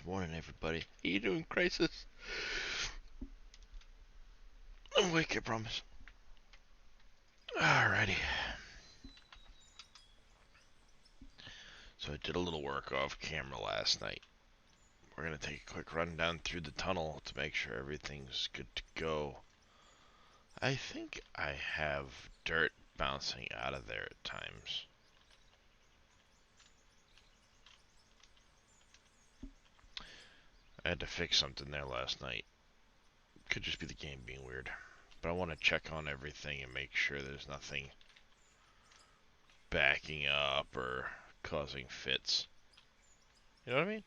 Morning, everybody. How you doing, Crisis? I'm awake, I promise. Alrighty. So I did a little work off camera last night. We're going to take a quick run down through the tunnel to make sure everything's good to go. I think I have dirt bouncing out of there at times. I had to fix something there last night. Could just be the game being weird. But I want to check on everything and make sure there's nothing backing up or causing fits. You know what I mean?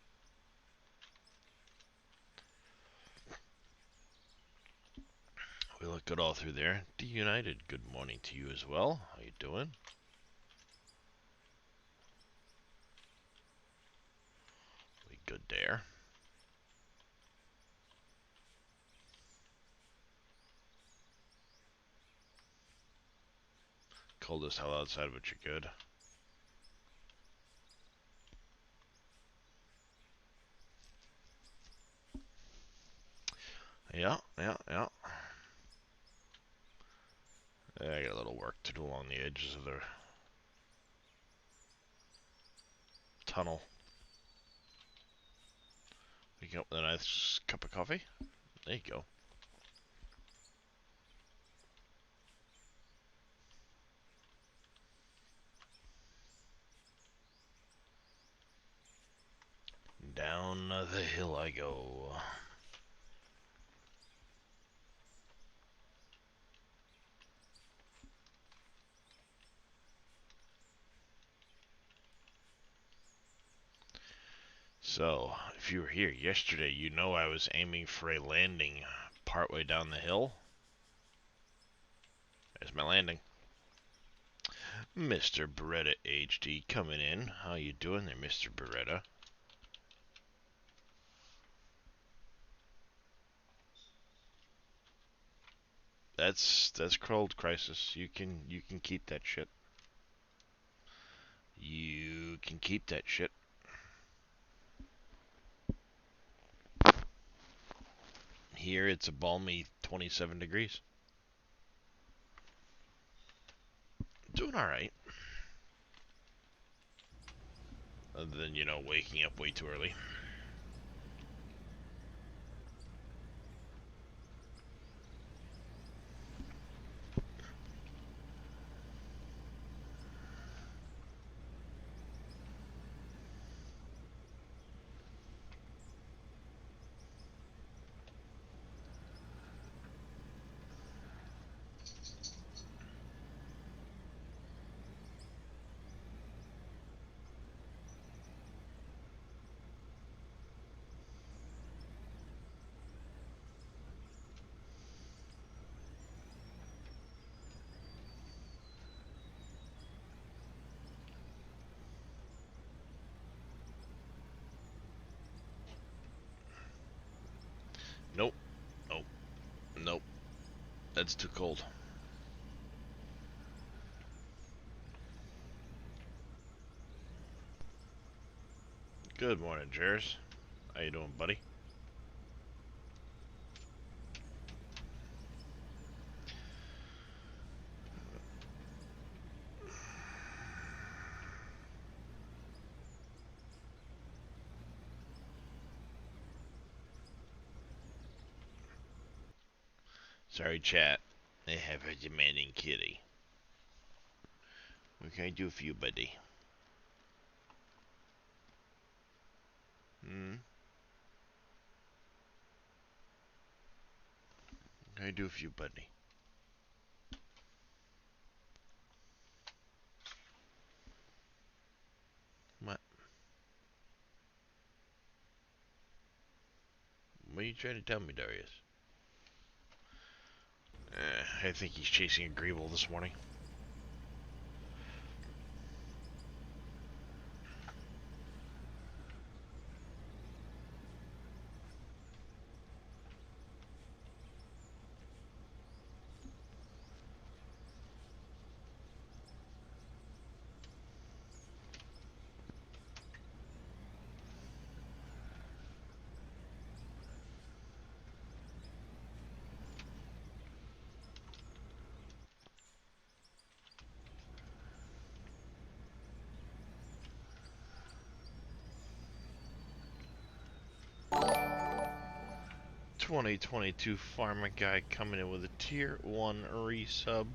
We look good all through there. D-United, good morning to you as well. How you doing? We good there. Cold as hell outside, but you're good. Yeah. I got a little work to do along the edges of the tunnel. We get with a nice cup of coffee. There you go. Down the hill I go. So, if you were here yesterday, you know I was aiming for a landing partway down the hill. There's my landing. Mr. Beretta HD coming in. How you doing there, Mr. Beretta? That's called Crisis. You can keep that shit. You can keep that shit. Here it's a balmy 27 degrees. Doing alright. Other than, waking up way too early. Nope. Nope. That's too cold. Good morning, Jers. How you doing, buddy? Sorry, chat. I have a demanding kitty. What can I do for you, buddy? What can I do for you, buddy? What? What are you trying to tell me, Darius? I think he's chasing a Greeble this morning. 2022 Farmer Guy coming in with a tier 1 resub.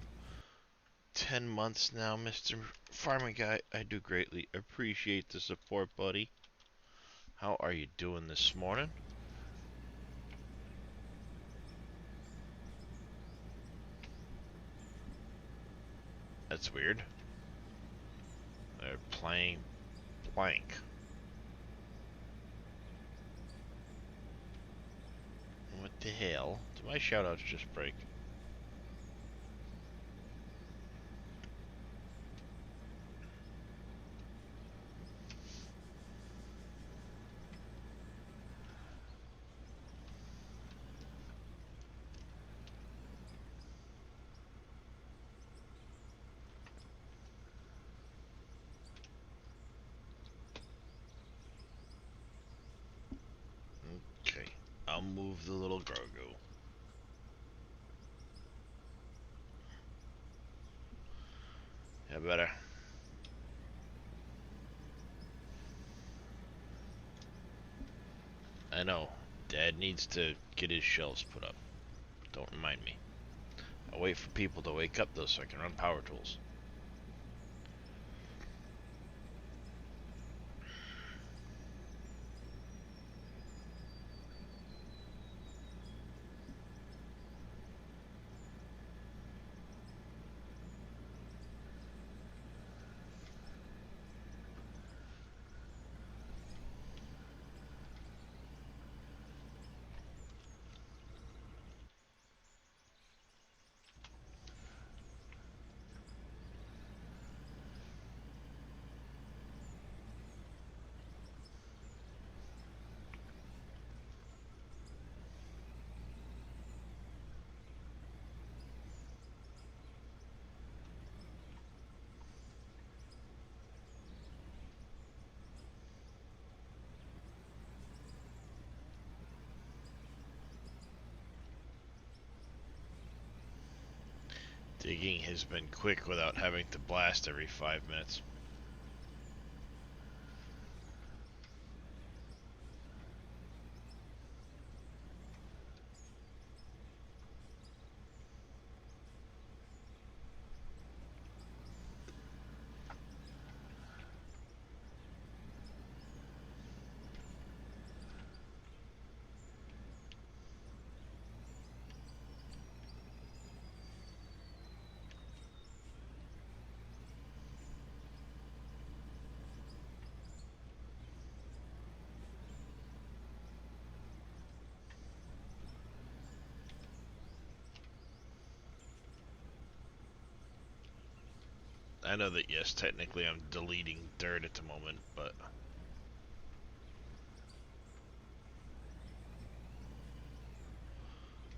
10 months now, Mr. Farmer Guy. I do greatly appreciate the support, buddy. How are you doing this morning? That's weird. They're playing blank. What the hell? Did my shoutouts just break? Okay, I'll move the little Grogu. Yeah, better. I know. Dad needs to get his shelves put up. Don't remind me. I'll wait for people to wake up though so I can run power tools. Digging has been quick without having to blast every 5 minutes. I know that, yes, technically I'm deleting dirt at the moment, but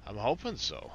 I'm hoping so.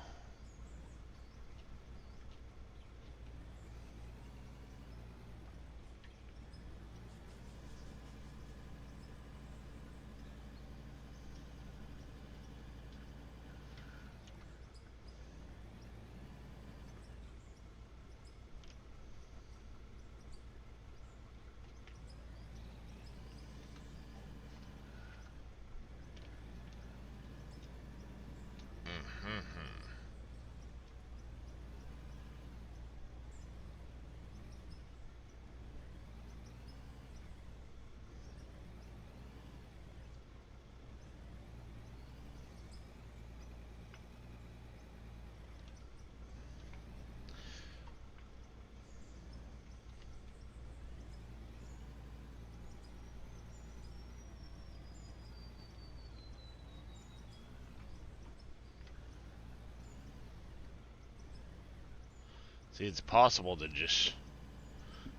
See, it's possible to just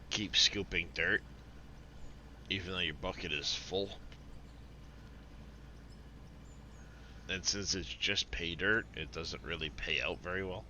keep scooping dirt, even though your bucket is full. And since it's just pay dirt, it doesn't really pay out very well.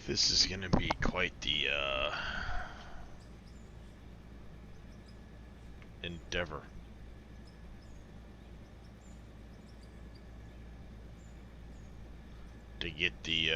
This is gonna be quite the endeavor. To get the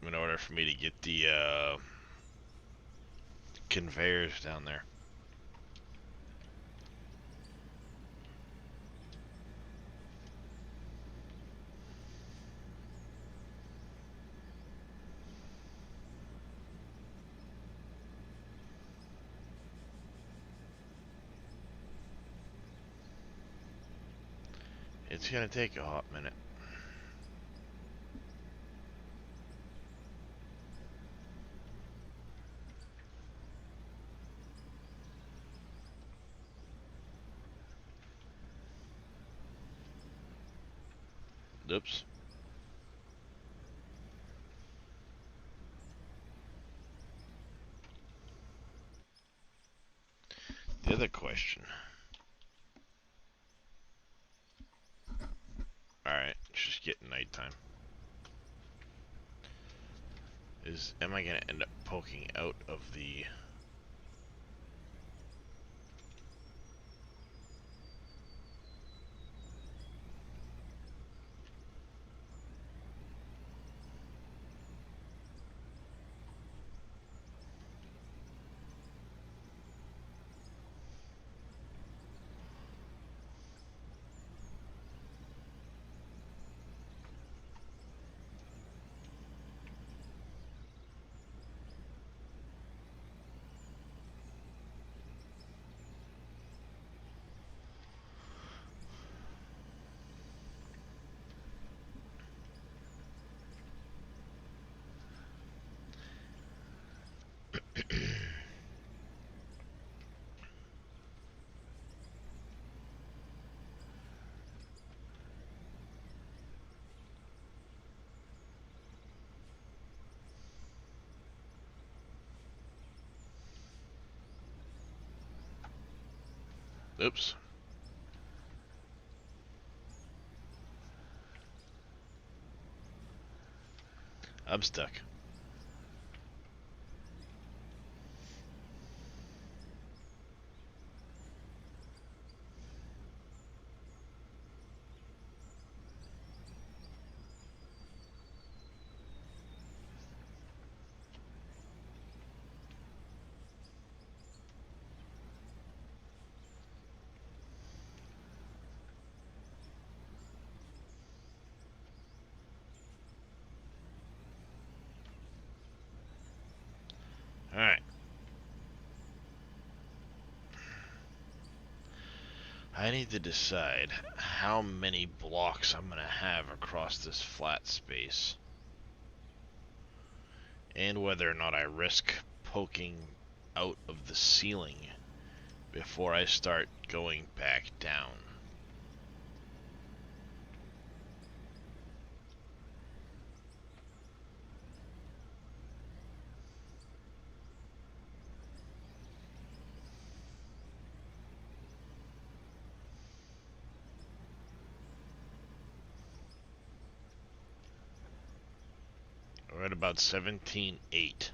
in order for me to get the conveyors down there. It's gonna take a hot minute. Oops. The other question. Alright, it's just getting nighttime. Am I gonna end up poking out of the... Oops. I'm stuck. Alright. I need to decide how many blocks I'm gonna have across this flat space. And whether or not I risk poking out of the ceiling before I start going back down. We're at about 17.8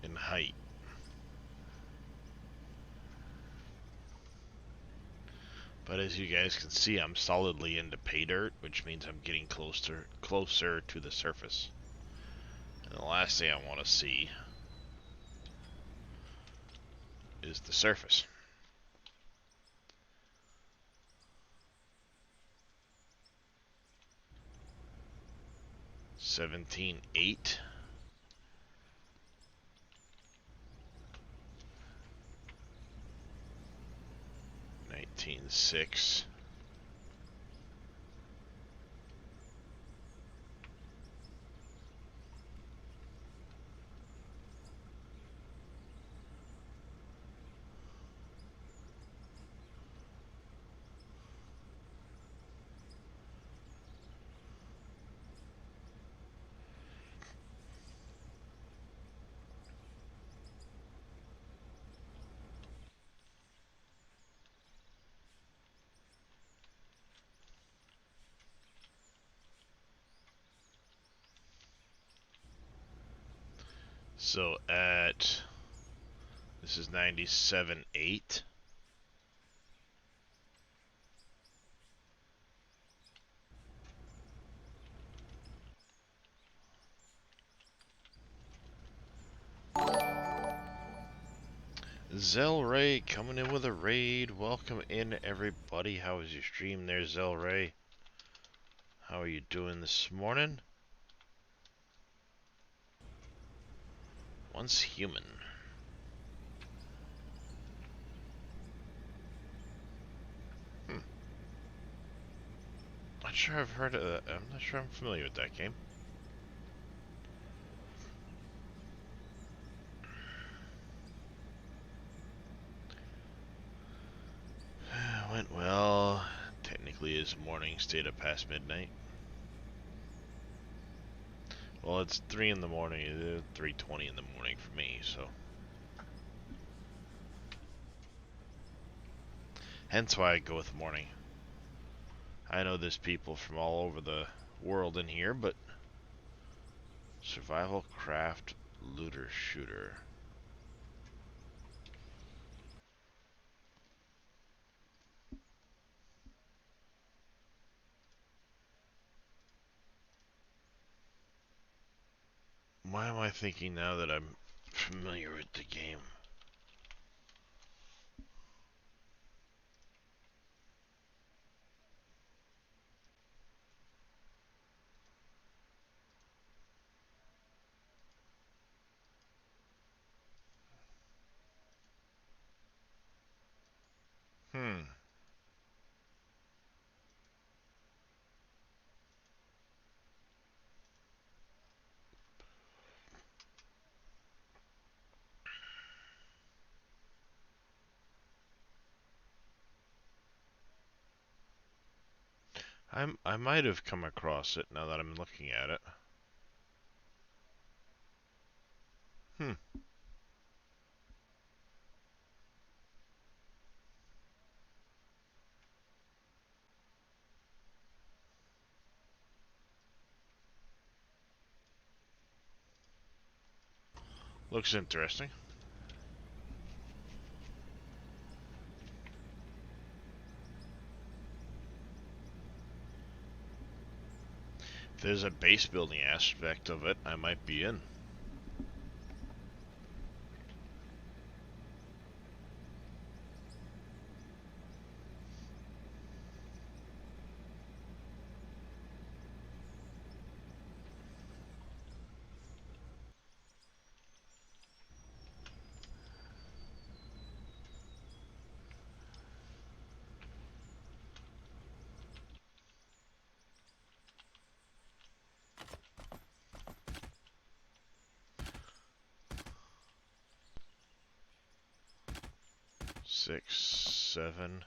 in height. But as you guys can see, I'm solidly into pay dirt, which means I'm getting closer to the surface. And the last thing I want to see is the surface. $17.8. 19.6. So at, this is 97.8. Zelray coming in with a raid. Welcome in, everybody. How was your stream there, Zelray? How are you doing this morning? Once human. Not sure I've heard of that. I'm not sure I'm familiar with that game. Went well. Technically is morning, stayed up past midnight. Well, it's 3 in the morning, 3:20 in the morning for me, so. Hence why I go with morning. I know there's people from all over the world in here, but survival craft looter shooter. Why am I thinking now that I'm familiar with the game? I might have come across it now that I'm looking at it. Looks interesting. If there's a base building aspect of it, I might be in. Six, 7.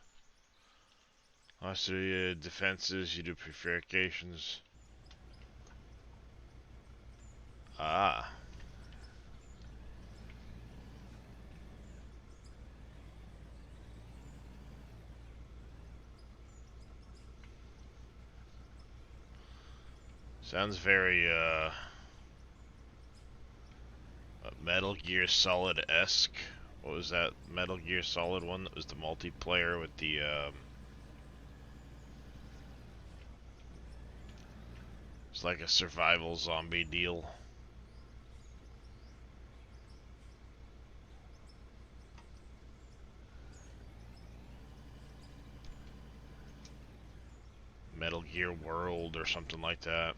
Also, defenses, you do preferications. Ah. Sounds very, Metal Gear Solid-esque. What was that Metal Gear Solid one that was the multiplayer with the, it's like a survival zombie deal. Metal Gear World or something like that.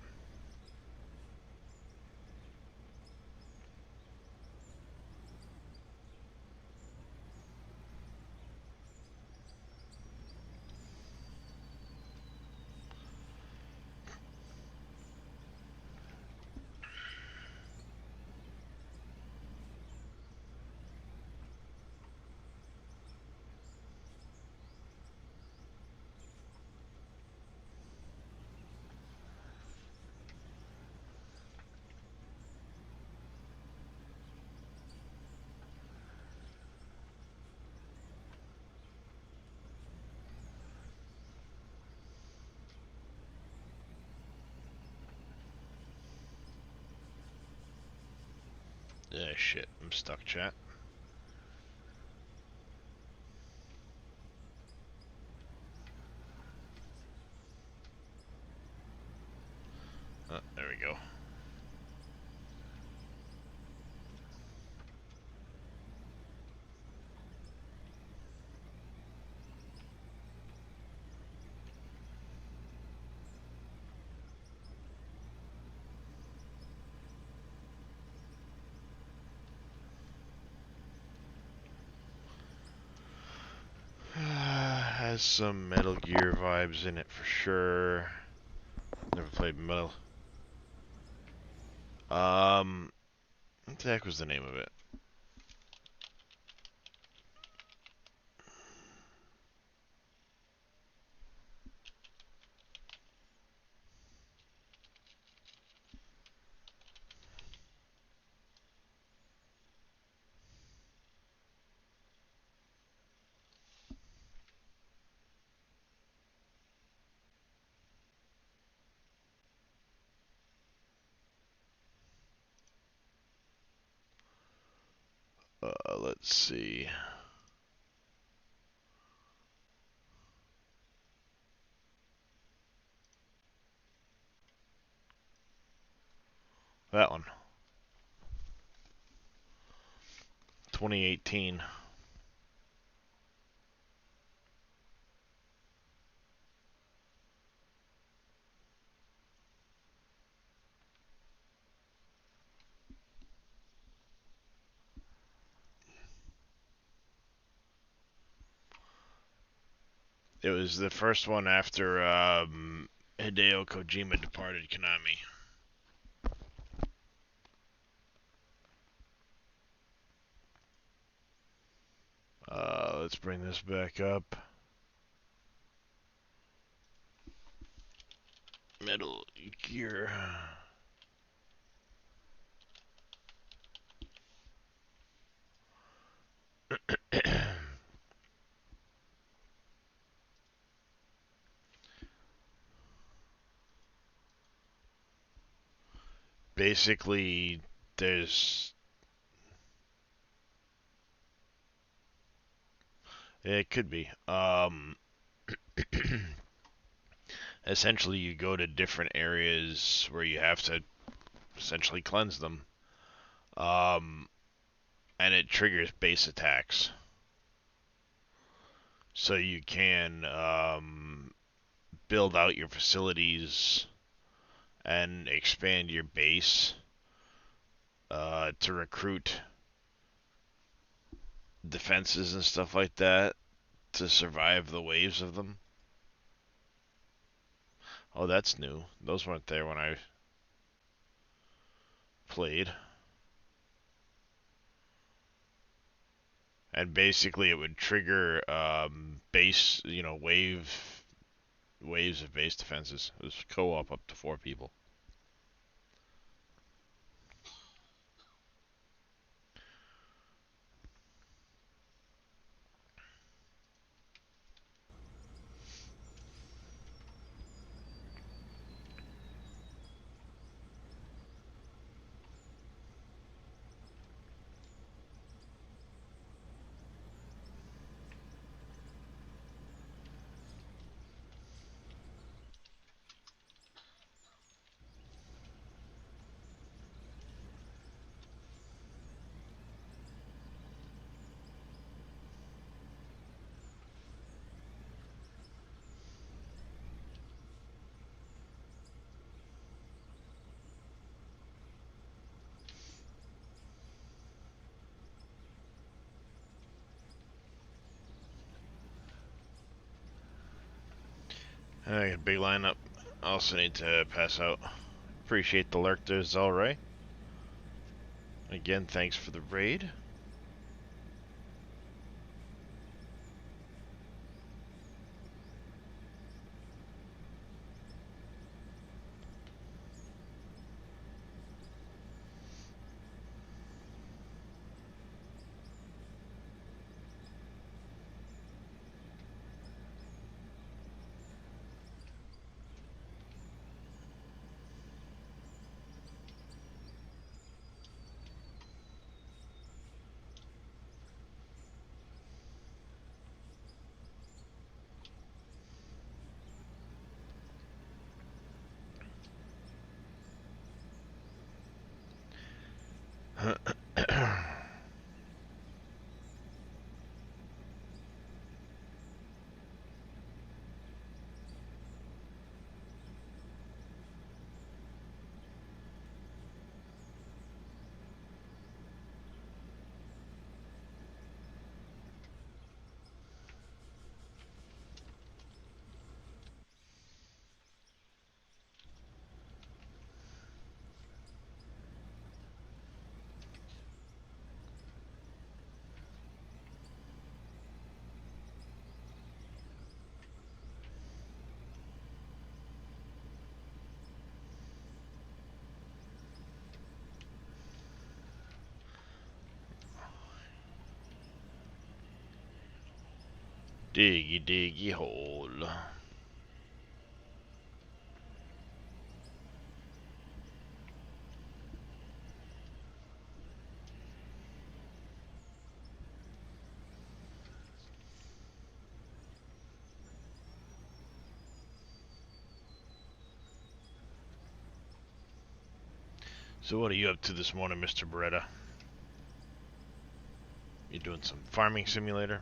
shit. I'm stuck, chat. Oh, there we go. Has some Metal Gear vibes in it for sure. Never played Metal. What the heck was the name of it? Let's see. That one. 2018. It was the first one after Hideo Kojima departed Konami. Let's bring this back up. Metal Gear. Basically, there's... It could be. Essentially, you go to different areas where you have to essentially cleanse them. And it triggers base attacks. So you can build out your facilities and expand your base to recruit defenses and stuff like that to survive the waves of them. Oh, that's new. Those weren't there when I played. And basically, it would trigger base, waves of base defenses. It was co-op up to 4 people. I got a big lineup. I also need to pass out. Appreciate the lurk there, Zalray. Again, thanks for the raid. Diggy diggy hole. So what are you up to this morning, Mr. Beretta? You doing some farming simulator?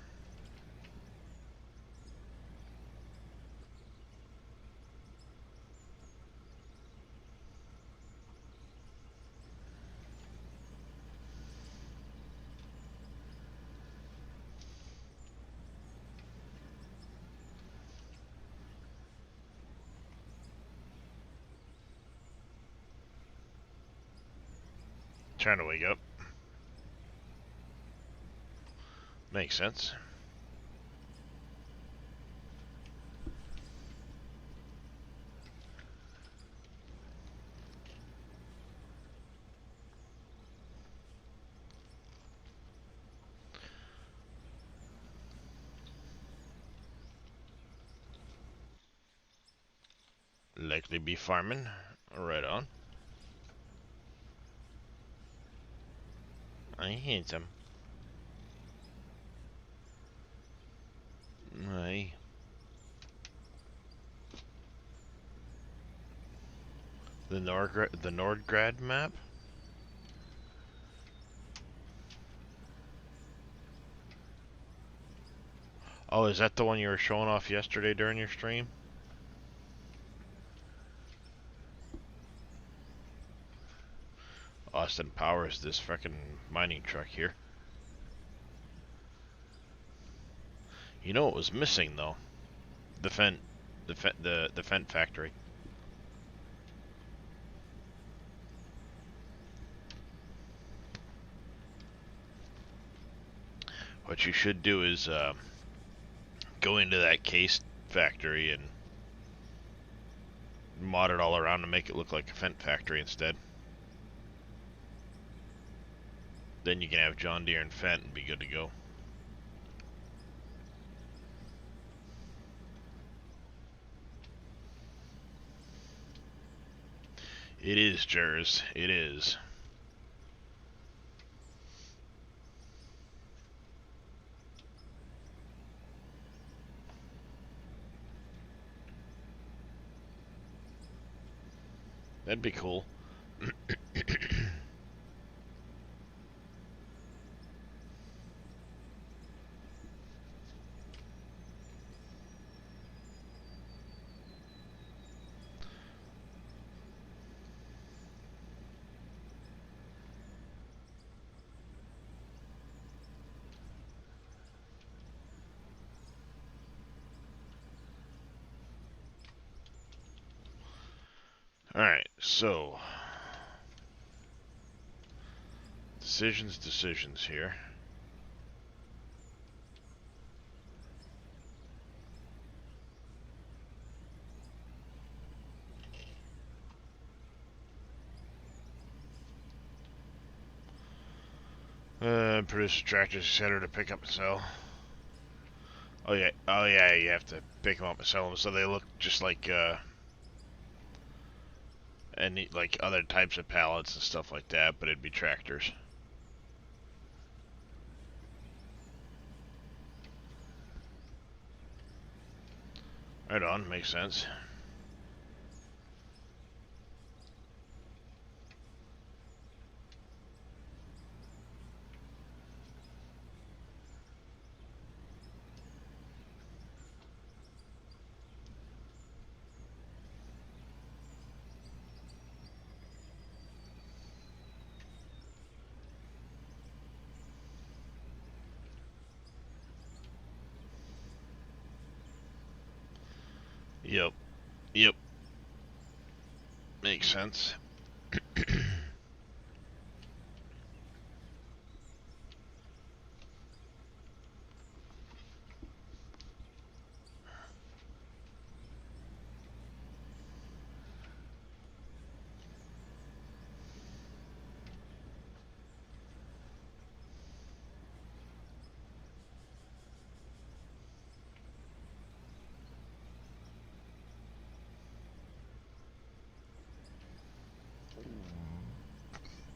Trying to wake up. Makes sense. Likely be farming. Right on. I hate them. Aye. The Nordgrad map? Oh, is that the one you were showing off yesterday during your stream? Austin Powers, this fucking mining truck here. You know what was missing though? The Fent factory. What you should do is go into that case factory and mod it all around to make it look like a Fent factory instead. Then you can have John Deere and Fent and be good to go. It is, Jers. It is. That'd be cool. Alright, so decisions here. Produce tractors, etc. to pick up and sell. Oh yeah, you have to pick them up and sell them so they look just like any like other types of pallets and stuff like that, but it'd be tractors. Right on, makes sense. Yep. Yep. Makes sense.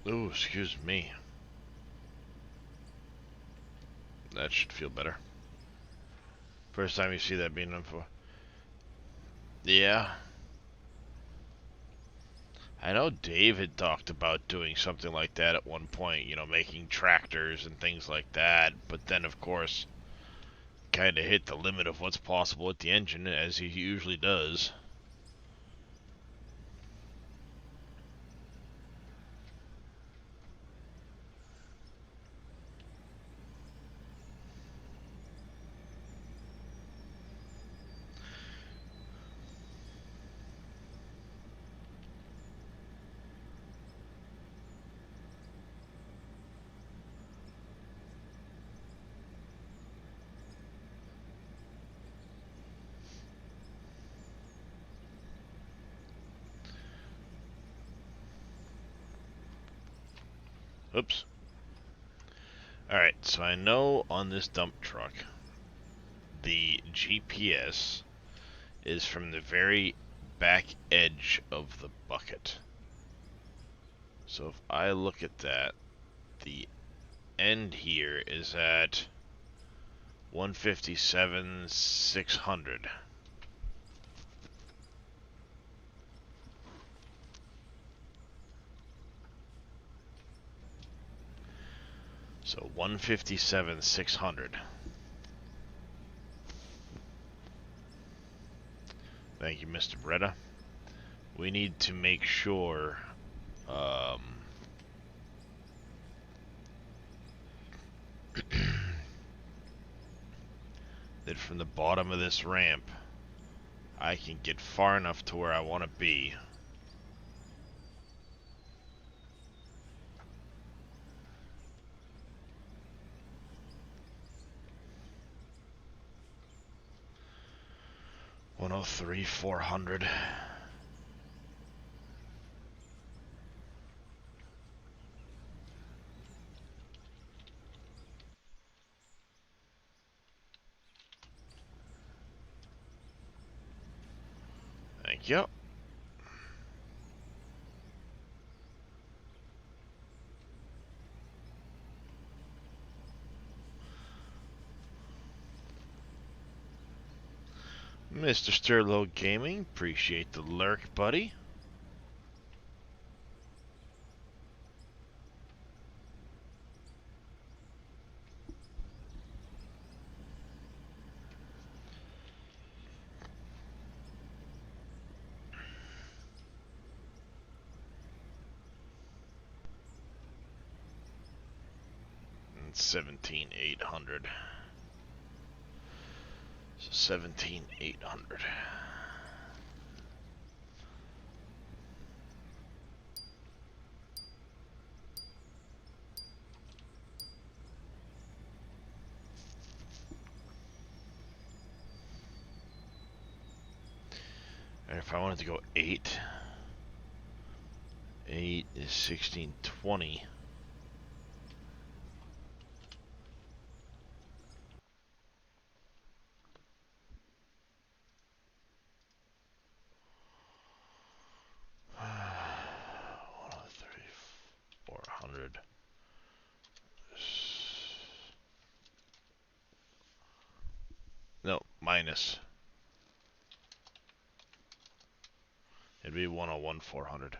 Ooh, excuse me. That should feel better. First time you see that being done for. Yeah. I know Dave had talked about doing something like that at one point, you know, making tractors and things like that, but then, of course, kind of hit the limit of what's possible with the engine, as he usually does. Oops. Alright, so I know on this dump truck, the GPS is from the very back edge of the bucket. So if I look at that, the end here is at 157,600. So 157,600. Thank you, Mr. Bretta. We need to make sure that from the bottom of this ramp, I can get far enough to where I want to be. $103,400. Thank you. Mr. Sterlo Gaming, appreciate the lurk, buddy. And 17,800. So 17,800. And if I wanted to go 8 is 1620. $400. No, minus. It'd be 101,400.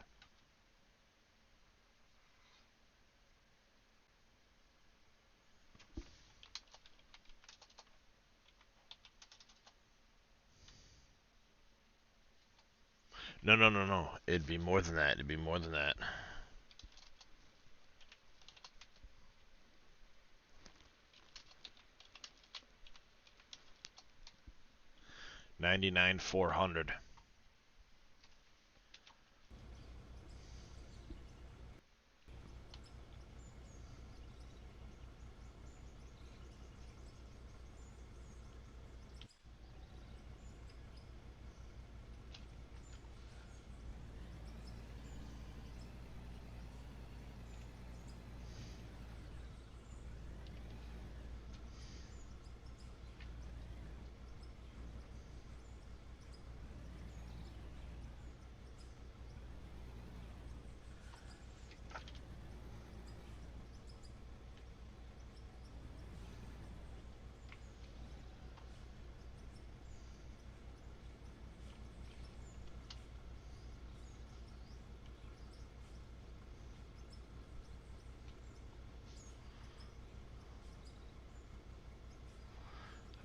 No, no, no, no. It'd be more than that. It'd be more than that. 99,400.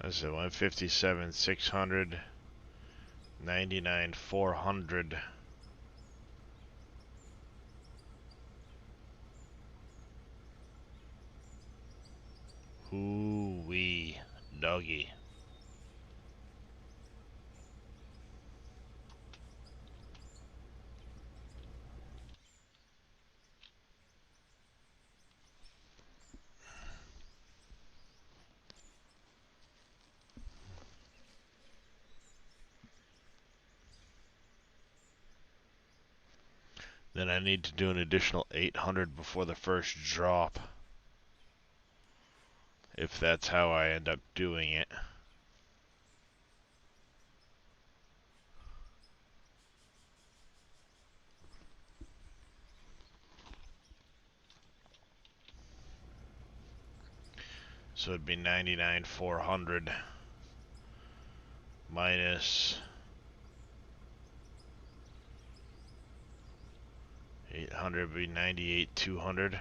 I said 157, 600, 99, 400. Ooh-wee, doggy. Then I need to do an additional 800 before the first drop. If that's how I end up doing it. So it'd be 99, 400 minus 800 would be 98, 200.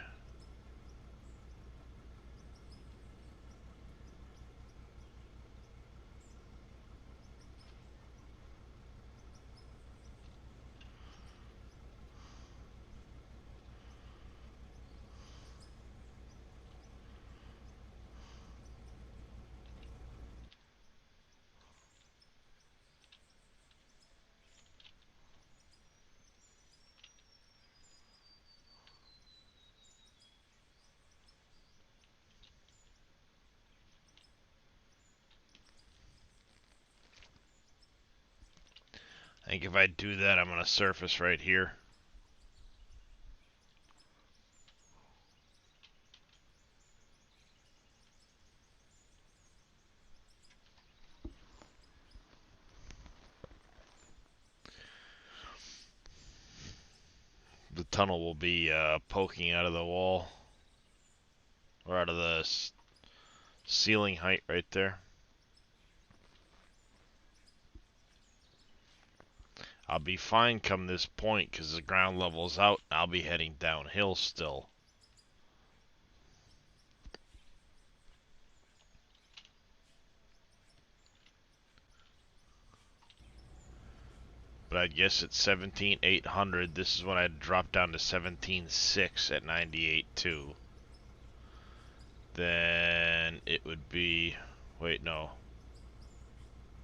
I think if I do that, I'm going to surface right here. The tunnel will be poking out of the wall. Or out of the ceiling height right there. I'll be fine come this point because the ground level's out. I'll be heading downhill still. But I guess at 17,800, this is when I'd drop down to 17,6 at 98.2. Then it would be, wait, no.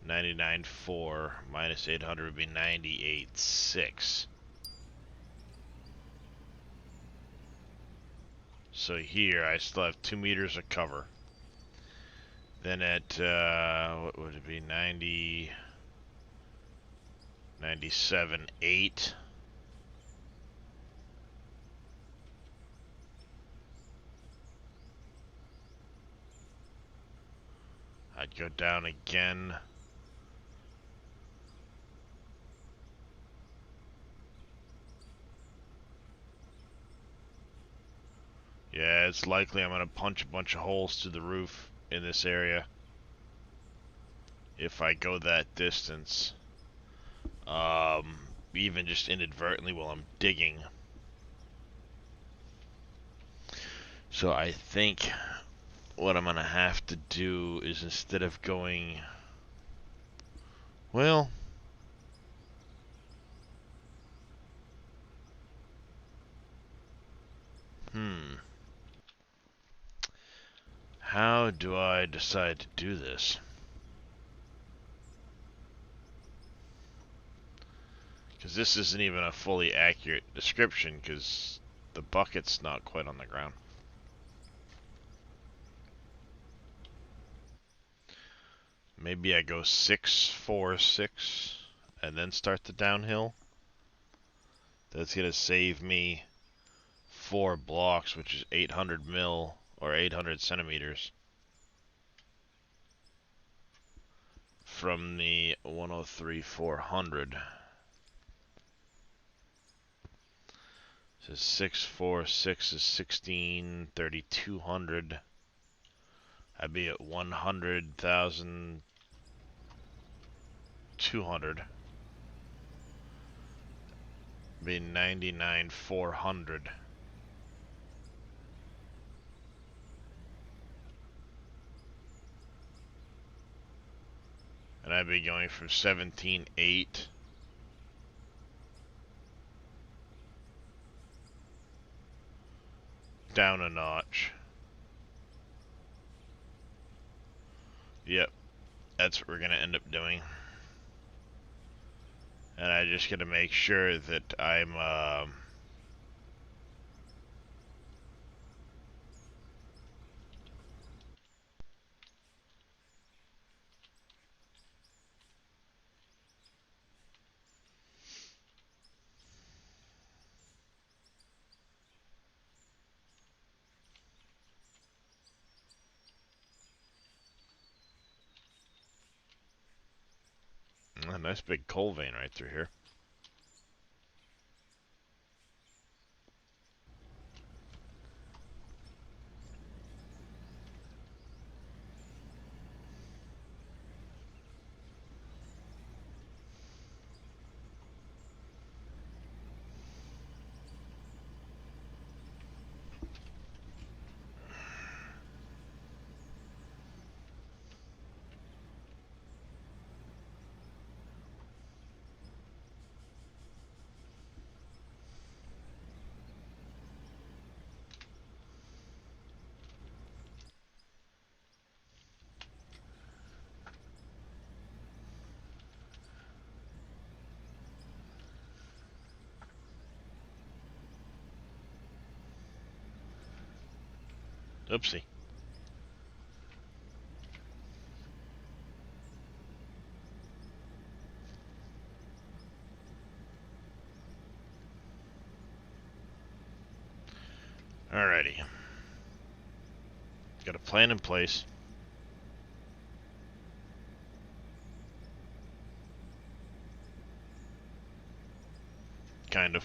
99.4 minus 800 would be 98.6. So here I still have 2 meters of cover. Then at, what would it be, 90... 97.8. I'd go down again. Yeah, it's likely I'm going to punch a bunch of holes through the roof in this area if I go that distance. Even just inadvertently while I'm digging. So I think what I'm going to have to do is instead of going... Well... How do I decide to do this? Because this isn't even a fully accurate description because the bucket's not quite on the ground. Maybe I go 6, 4, 6 and then start the downhill. That's going to save me 4 blocks, which is 800 mil or 800 centimeters from the 103, 400. So 6, 4, 6 is 16, 3,200. I'd be at 100,200. Be 99, 400. going from 17.8 down a notch. Yep, that's what we're going to end up doing. And I just got to make sure that I'm a nice big coal vein right through here. Oopsie. Alrighty. Got a plan in place. Kind of.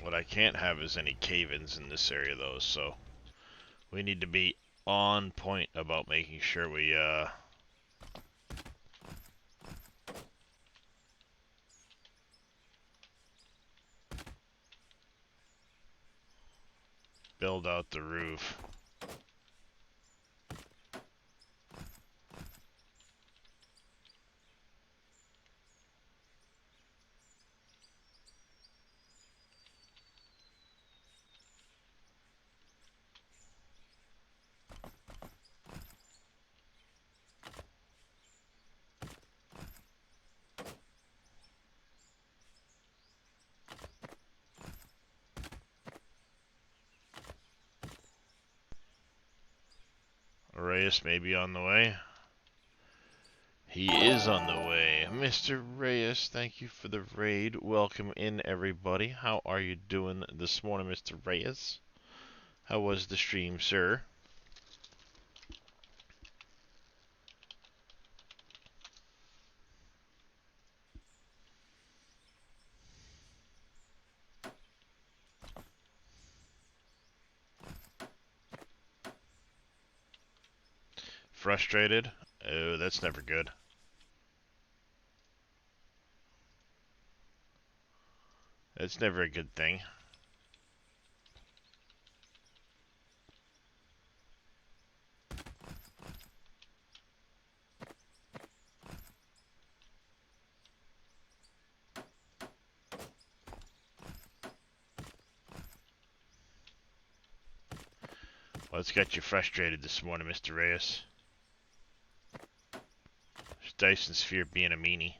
What I can't have is any cave-ins in this area though, so we need to be on point about making sure we build out the roof. Reyes may be on the way. He is on the way. Mr. Reyes, thank you for the raid. Welcome in, everybody. How are you doing this morning, Mr. Reyes? How was the stream, sir? Frustrated? Oh, that's never good. That's never a good thing. What's got you frustrated this morning, Mr. Reyes? Is Dyson Sphere being a meanie?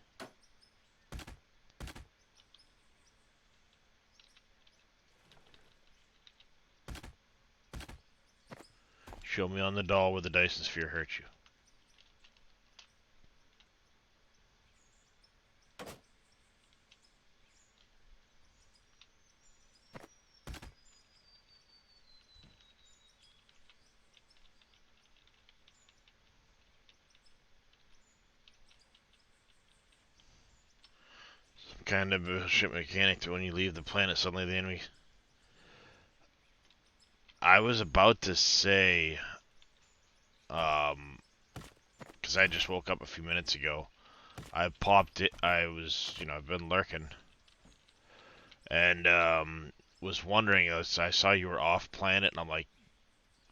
Show me on the doll where the Dyson Sphere hurt you. Some kind of bullshit mechanic that when you leave the planet, suddenly the enemy... I was about to say... because I just woke up a few minutes ago. I popped it. I was, I've been lurking. And, was wondering, I saw you were off planet, and I'm like,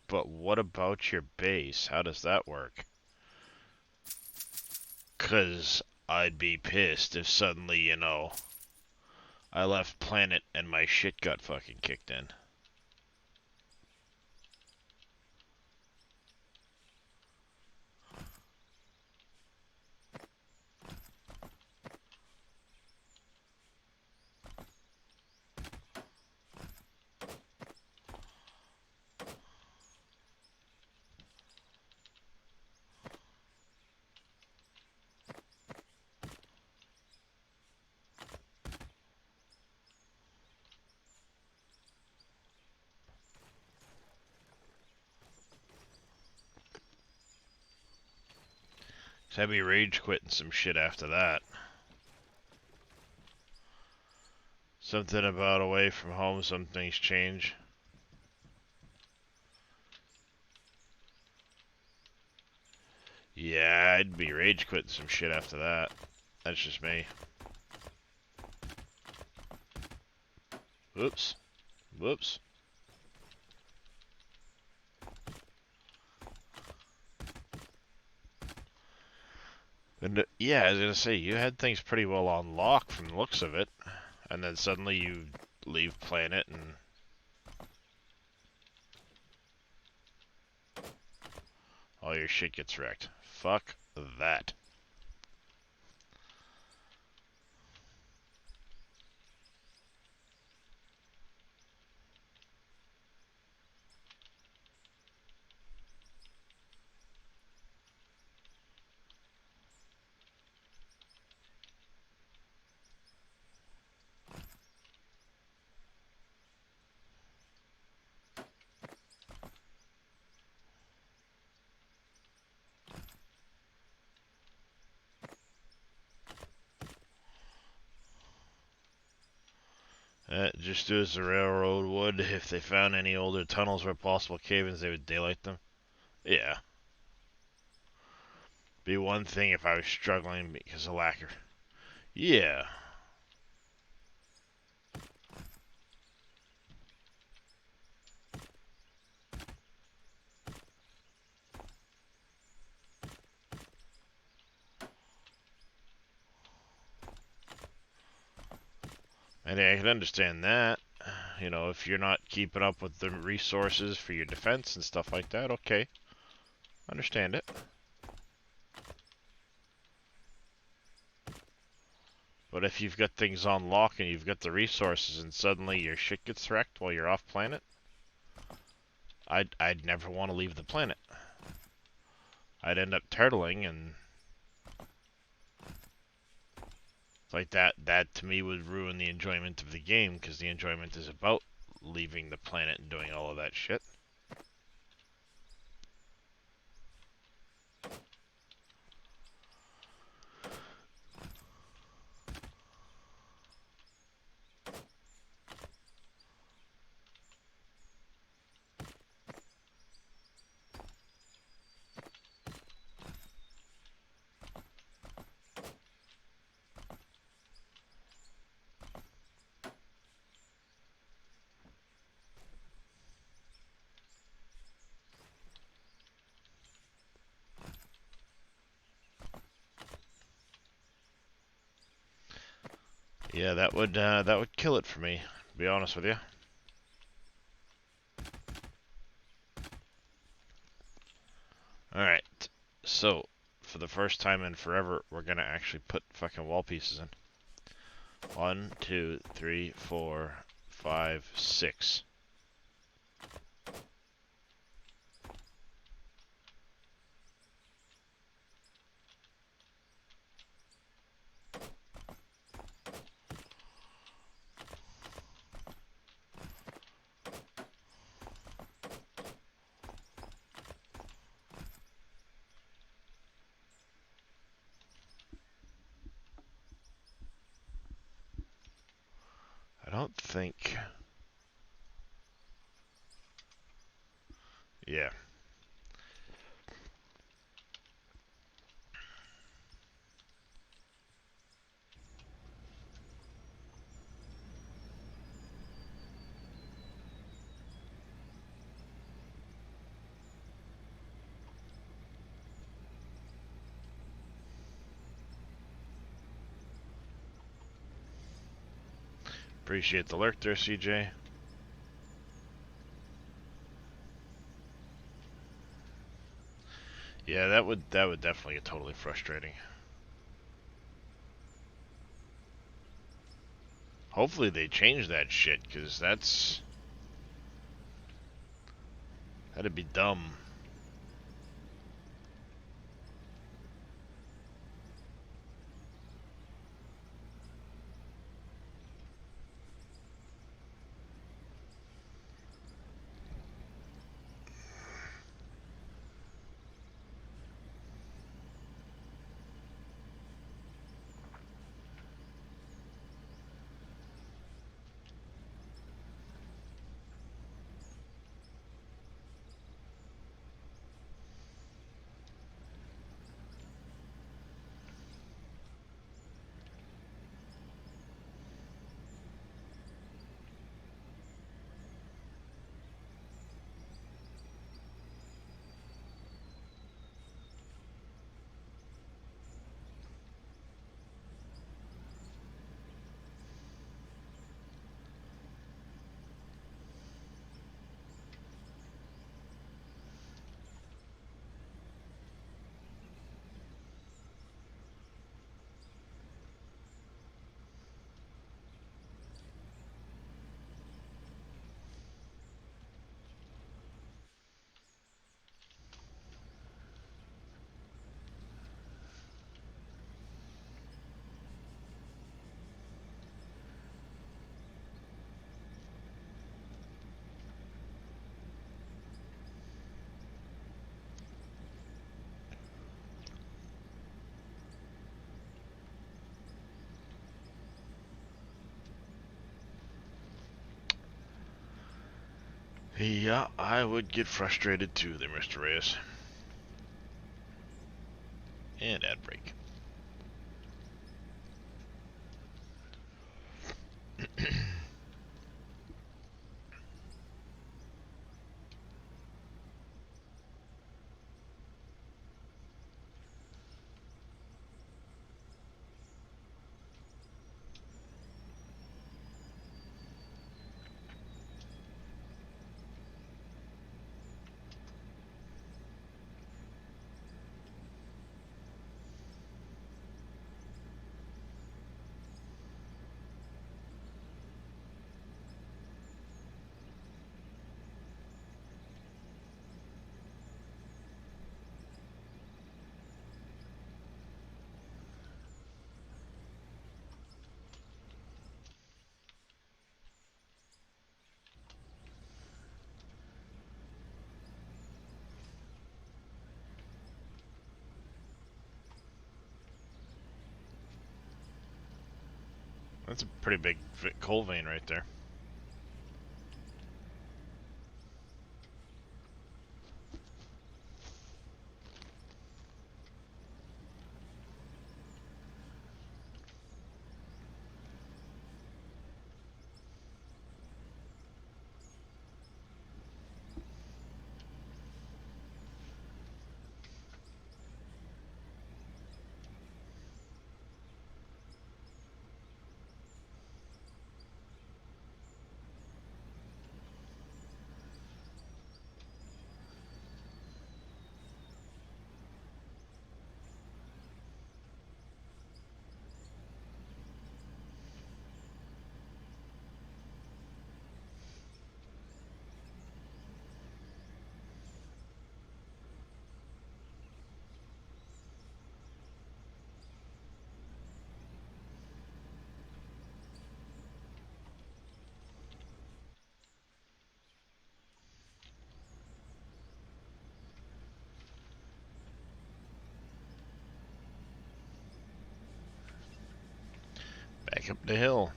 but what about your base? How does that work? Because I'd be pissed if suddenly, I left planet and my shit got fucking kicked in. So I'd be rage quitting some shit after that. Something about away from home, some things change. Yeah, I'd be rage quitting some shit after that. That's just me. Whoops. Whoops. And yeah, I was gonna say, you had things pretty well on lock from the looks of it. And then suddenly you leave planet and... all your shit gets wrecked. Fuck that. Just do as the railroad would. If they found any older tunnels or possible cave-ins, they would daylight them. Yeah. Be one thing if I was struggling because of lack of... Yeah. And I can understand that. If you're not keeping up with the resources for your defense and stuff like that, okay. Understand it. But if you've got things on lock and you've got the resources and suddenly your shit gets wrecked while you're off planet, I'd never want to leave the planet. I'd end up turtling and... like that to me would ruin the enjoyment of the game, because the enjoyment is about leaving the planet and doing all of that shit. Yeah, that would kill it for me, to be honest with you. Alright, so, for the first time in forever, we're gonna actually put fucking wall pieces in. 1, 2, 3, 4, 5, 6. think. Yeah. Appreciate the lurk there, CJ. Yeah, that would definitely get totally frustrating. Hopefully they change that shit, because that'd be dumb. Yeah, I would get frustrated too there, Mr. Reyes. And ad break. That's a pretty big coal vein right there. Back up the hill.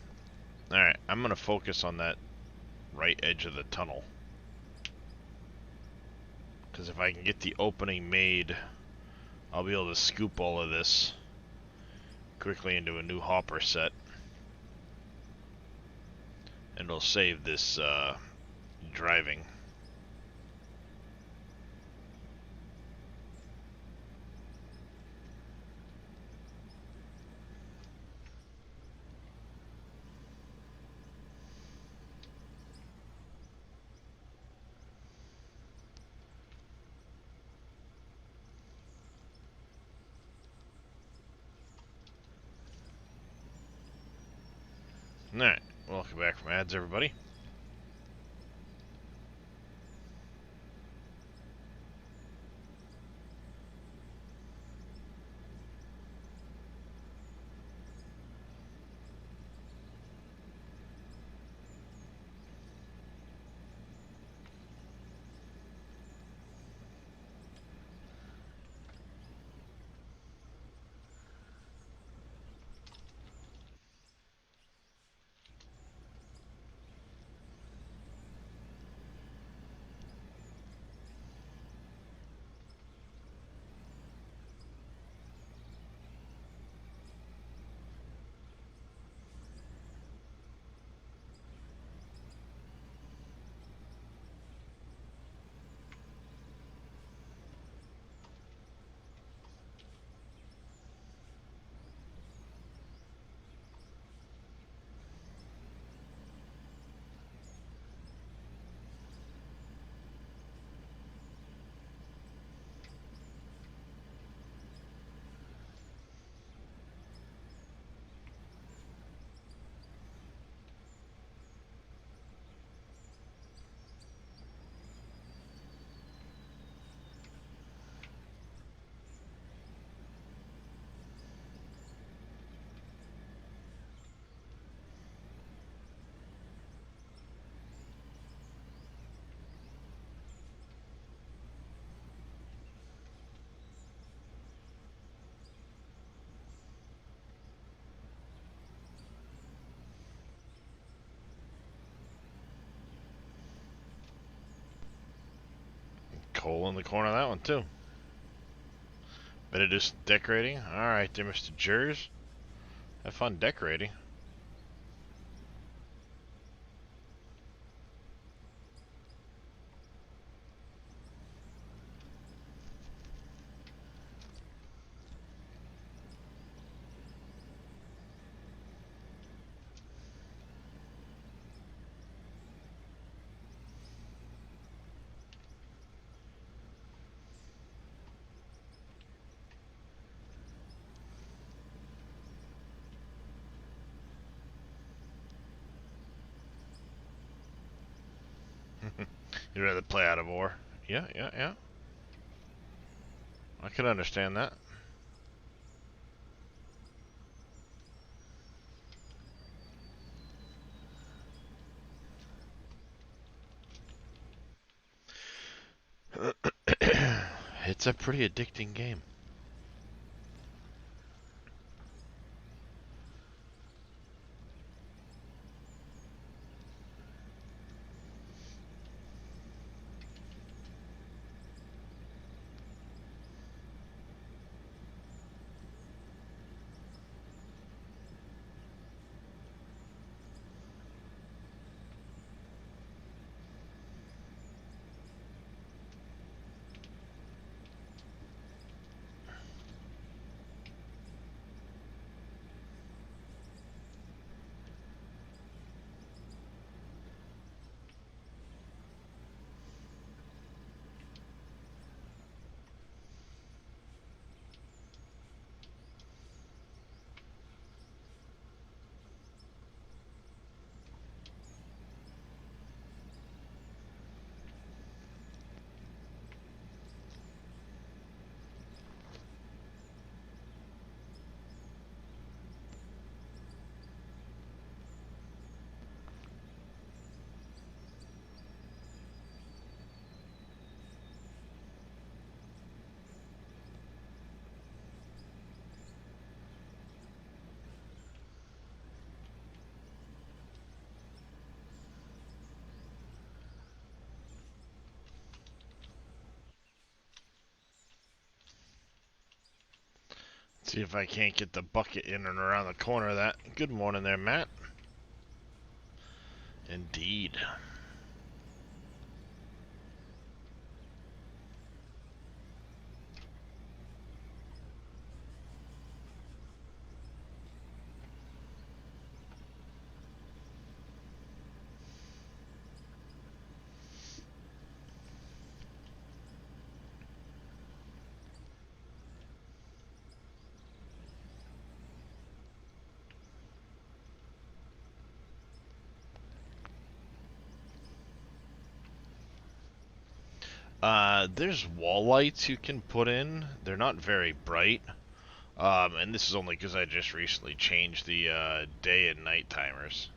Alright, I'm gonna focus on that right edge of the tunnel. Because if I can get the opening made, I'll be able to scoop all of this quickly into a new hopper set. And it'll save this driving. Alright, welcome back from ads, everybody. Coal in the corner of that one, too. Better do some decorating. Alright there, Mr. Jers. Have fun decorating. You'd rather play out of ore. Yeah, yeah, yeah. I can understand that. It's a pretty addicting game. See if I can't get the bucket in and around the corner of that. Good morning there, Matt. Indeed. There's wall lights you can put in. They're not very bright. And this is only because I just recently changed the day and night timers.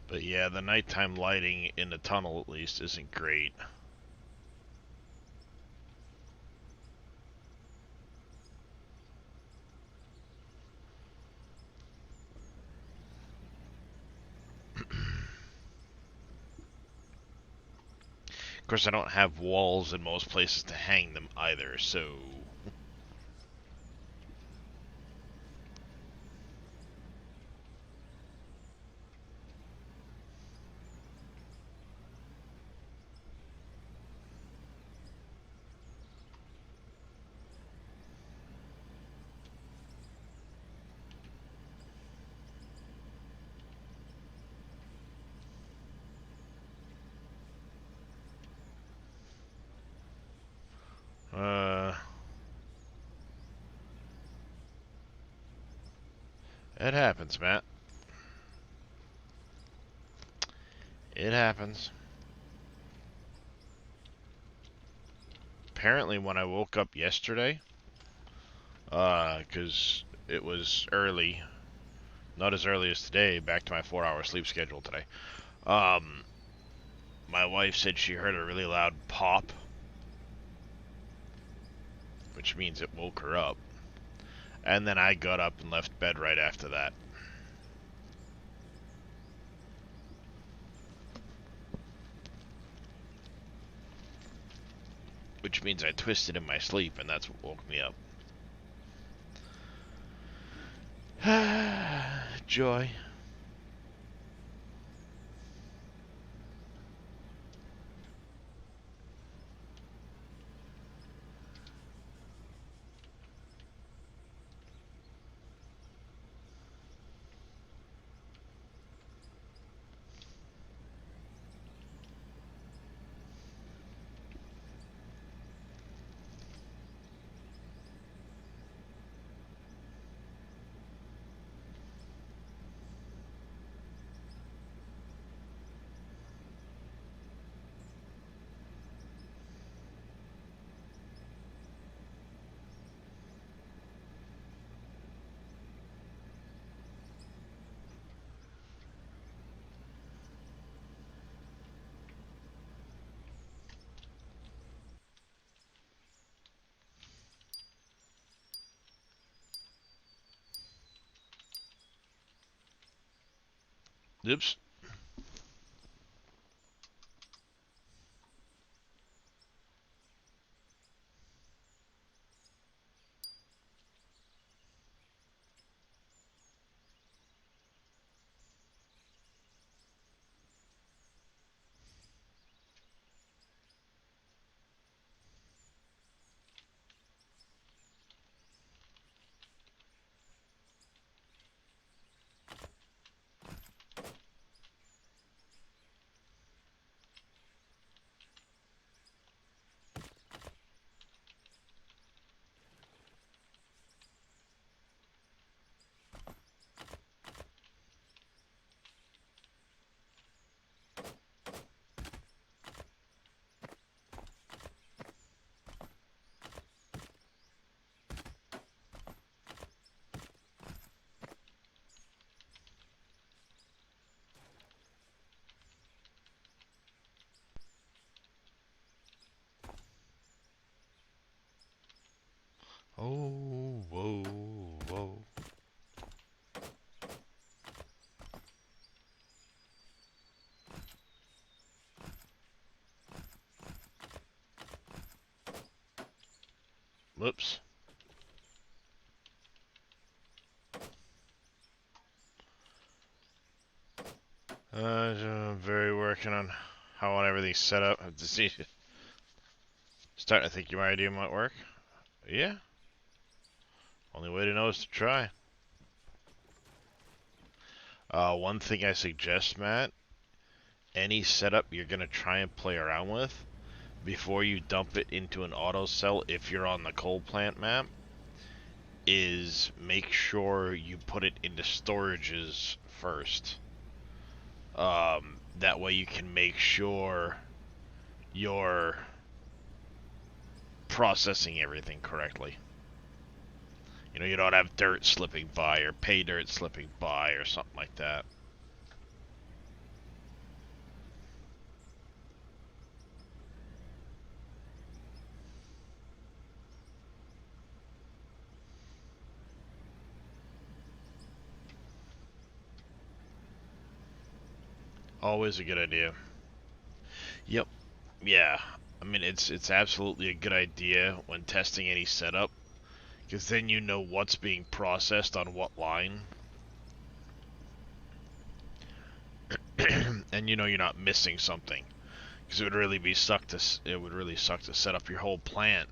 But yeah, the nighttime lighting in the tunnel at least isn't great. Of course, I don't have walls in most places to hang them either, so... Uh... It happens, Matt. It happens. Apparently when I woke up yesterday, because it was early, not as early as today, back to my 4-hour sleep schedule today, my wife said she heard a really loud pop, which means it woke her up. And then I got up and left bed right after that. Which means I twisted in my sleep, and that's what woke me up. Joy. Oops. Oh, whoa, whoa. Whoops. I'm very working on how I want everything set up. Starting to think your idea might work. Yeah. Only way to know is to try. One thing I suggest, Matt, any setup you're going to try and play around with, before you dump it into an auto cell if you're on the coal plant map, is make sure you put it into storages first. That way you can make sure you're processing everything correctly. You know, you don't have dirt slipping by or pay dirt slipping by or something like that. Always a good idea. Yep. Yeah. I mean, it's absolutely a good idea when testing any setup, because then you know what's being processed on what line. And you know you're not missing something. Because it would really suck to set up your whole plant,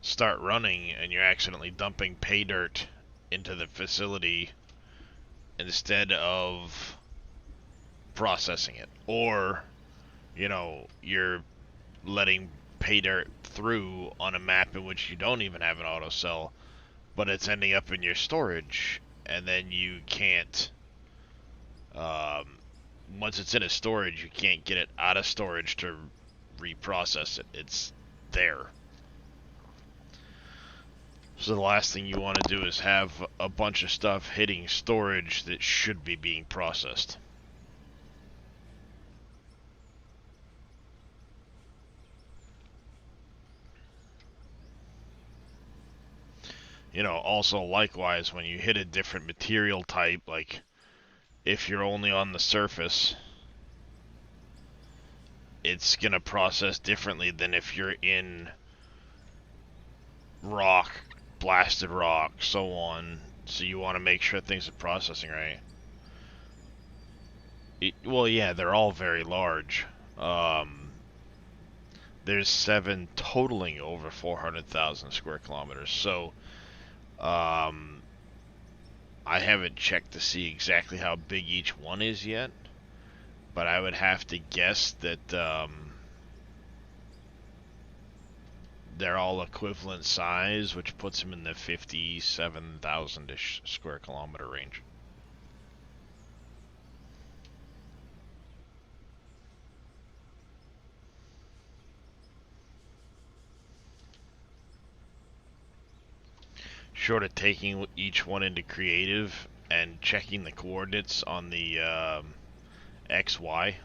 start running, and you're accidentally dumping pay dirt into the facility instead of processing it. Or, you know, you're letting pay dirt through on a map in which you don't even have an auto cell, but it's ending up in your storage, and then you can't, once it's in a storage, you can't get it out of storage to reprocess it. It's there. So the last thing you want to do is have a bunch of stuff hitting storage that should be being processed. You know, also likewise, when you hit a different material type, like if you're only on the surface, it's going to process differently than if you're in rock, blasted rock, so on. So you want to make sure things are processing right. Well, yeah, they're all very large. There's 7 totaling over 400,000 square kilometers. So, I haven't checked to see exactly how big each one is yet, but I would have to guess that they're all equivalent size, which puts them in the 57,000-ish square kilometer range. Short of taking each one into creative and checking the coordinates on the XY.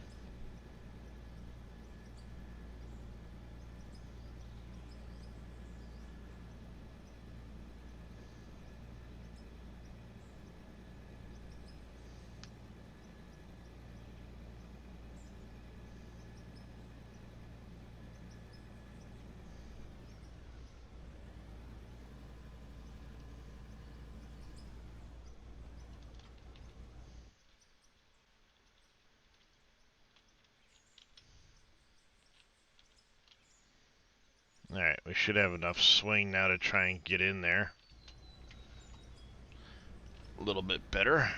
Alright, we should have enough swing now to try and get in there a little bit better.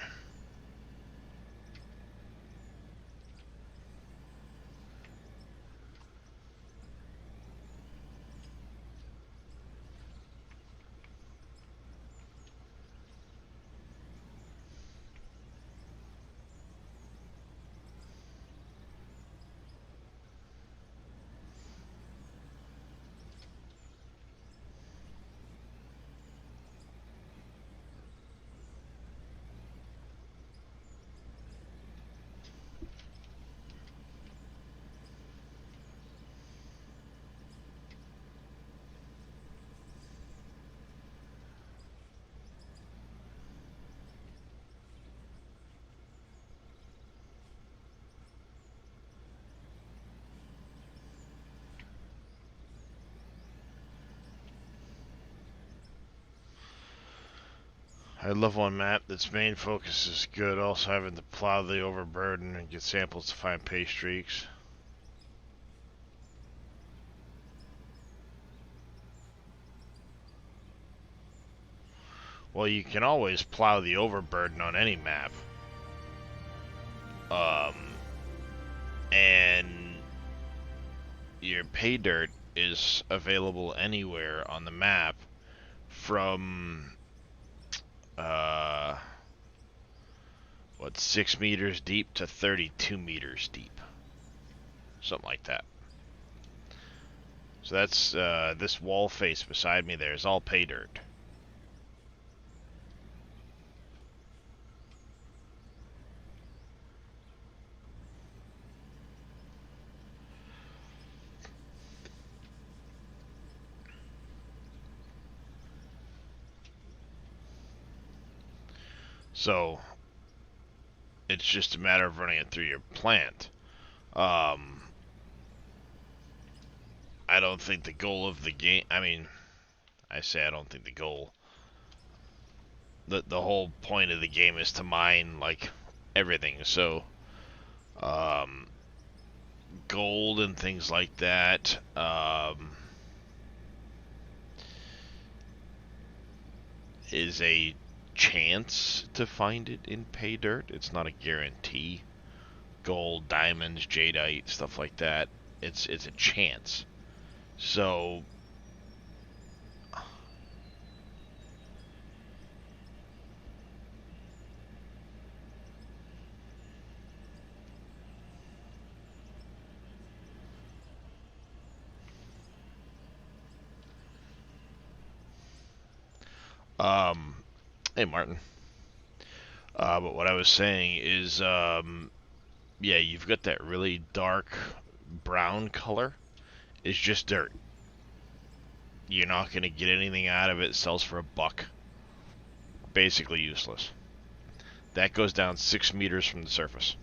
I love one map that's main focus is good, also having to plow the overburden and get samples to find pay streaks. Well, you can always plow the overburden on any map. And your pay dirt is available anywhere on the map from, 6 meters deep to 32 meters deep. Something like that. So that's, this wall face beside me there is all pay dirt. So, it's just a matter of running it through your plant. I don't think the goal of the game, I mean, I say I don't think the goal. The whole point of the game is to mine, like, everything. So, gold and things like that, is a chance to find it in pay dirt. It's not a guarantee. Gold, diamonds, jadeite, stuff like that. It's a chance. So hey Martin. But what I was saying is, yeah, you've got that really dark brown color. It's just dirt. You're not going to get anything out of it. It sells for $1. Basically useless. That goes down 6 meters from the surface.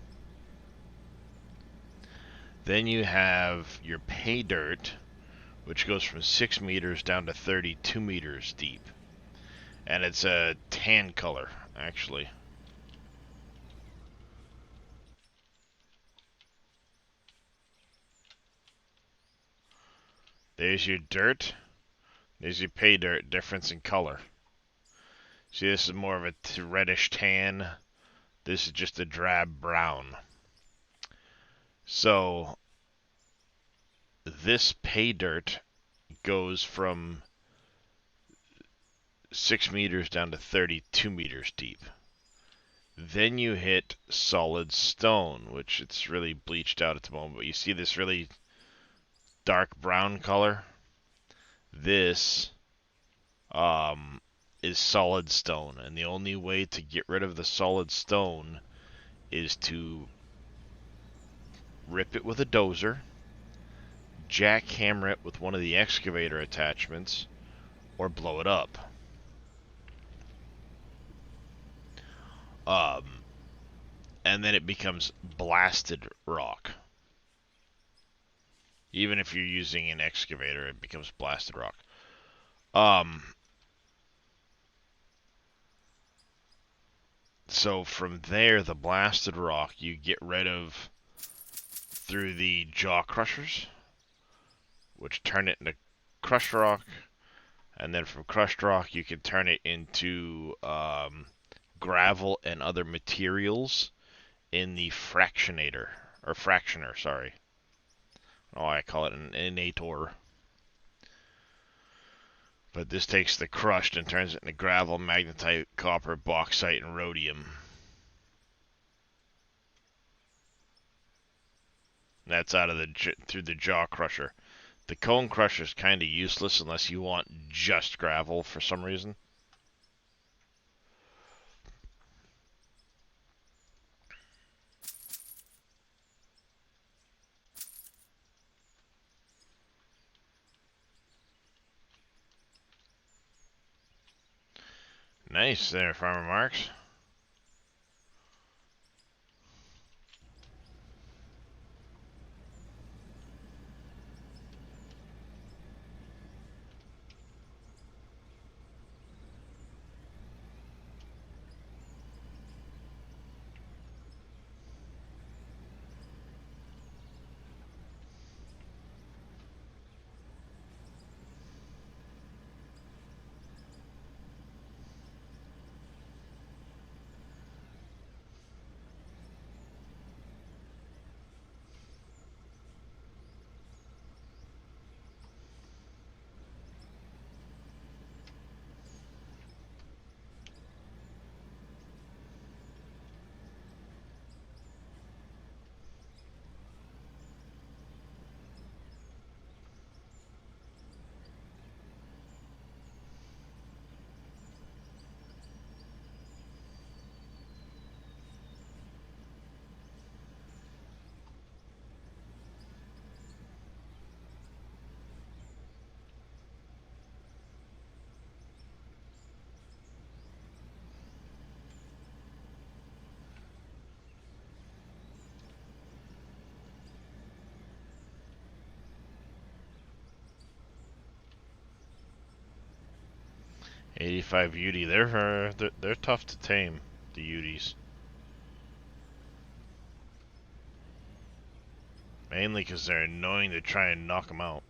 Then you have your pay dirt, which goes from 6 meters down to 32 meters deep. And it's a tan color, actually. There's your dirt. There's your pay dirt, difference in color. See, this is more of a reddish tan. This is just a drab brown. So, this pay dirt goes from 6 meters down to 32 meters deep. Then you hit solid stone, which it's really bleached out at the moment, but you see this really dark brown color? This is solid stone, and the only way to get rid of the solid stone is to rip it with a dozer, jackhammer it with one of the excavator attachments, or blow it up. And then it becomes blasted rock. Even if you're using an excavator, it becomes blasted rock. So from there, the blasted rock you get rid of through the jaw crushers, which turn it into crushed rock, and then from crushed rock you can turn it into gravel and other materials in the fractioner, sorry. Oh, I call it an innator. But this takes the crushed and turns it into gravel, magnetite, copper, bauxite, and rhodium. That's out of through the jaw crusher. The cone crusher is kind of useless unless you want just gravel for some reason. Nice there, Farmer Marks. 85 UD. They're tough to tame, the UDs. Mainly because they're annoying to try and knock them out.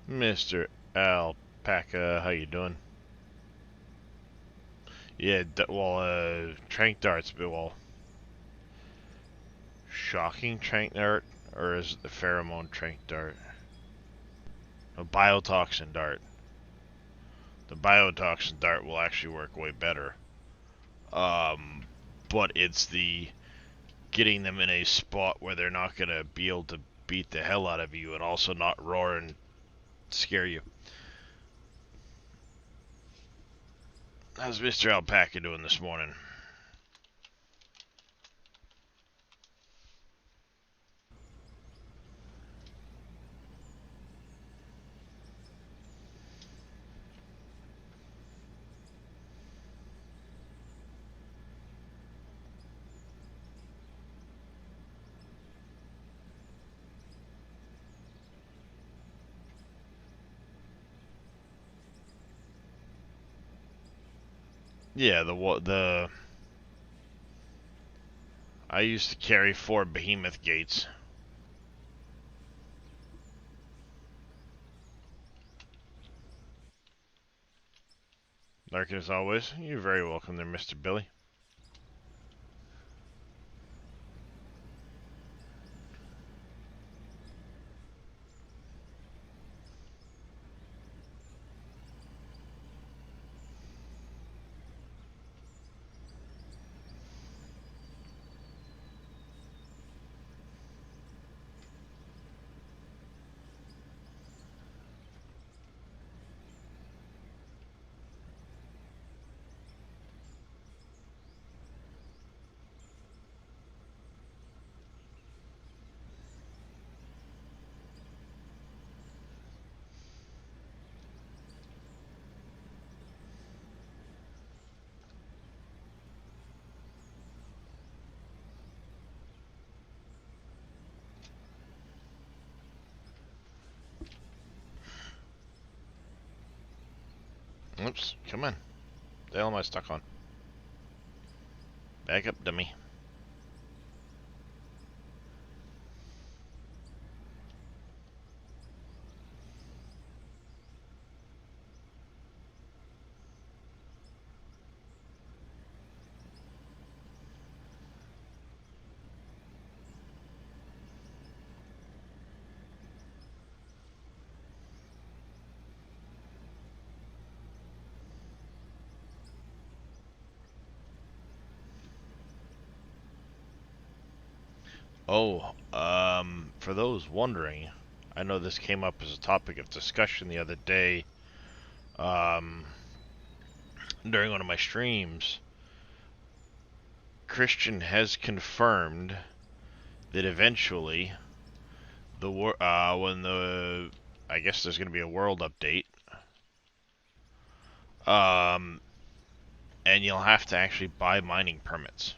Mr. Alpaca, how you doing? Yeah, trank darts, but shocking trank dart, or is it the pheromone trank dart? A biotoxin dart. The biotoxin dart will actually work way better. But it's the getting them in a spot where they're not gonna be able to beat the hell out of you and also not roar and scare you. How's Mr. Alpaca doing this morning? Yeah, I used to carry 4 behemoth gates. Larkin, as always, you're very welcome there, Mr. Billy. Oops, come on. The hell am I stuck on? Back up, dummy. Oh, for those wondering, I know this came up as a topic of discussion the other day, um, during one of my streams. Christian has confirmed that eventually, when I guess there's going to be a world update, um, and you'll have to actually buy mining permits.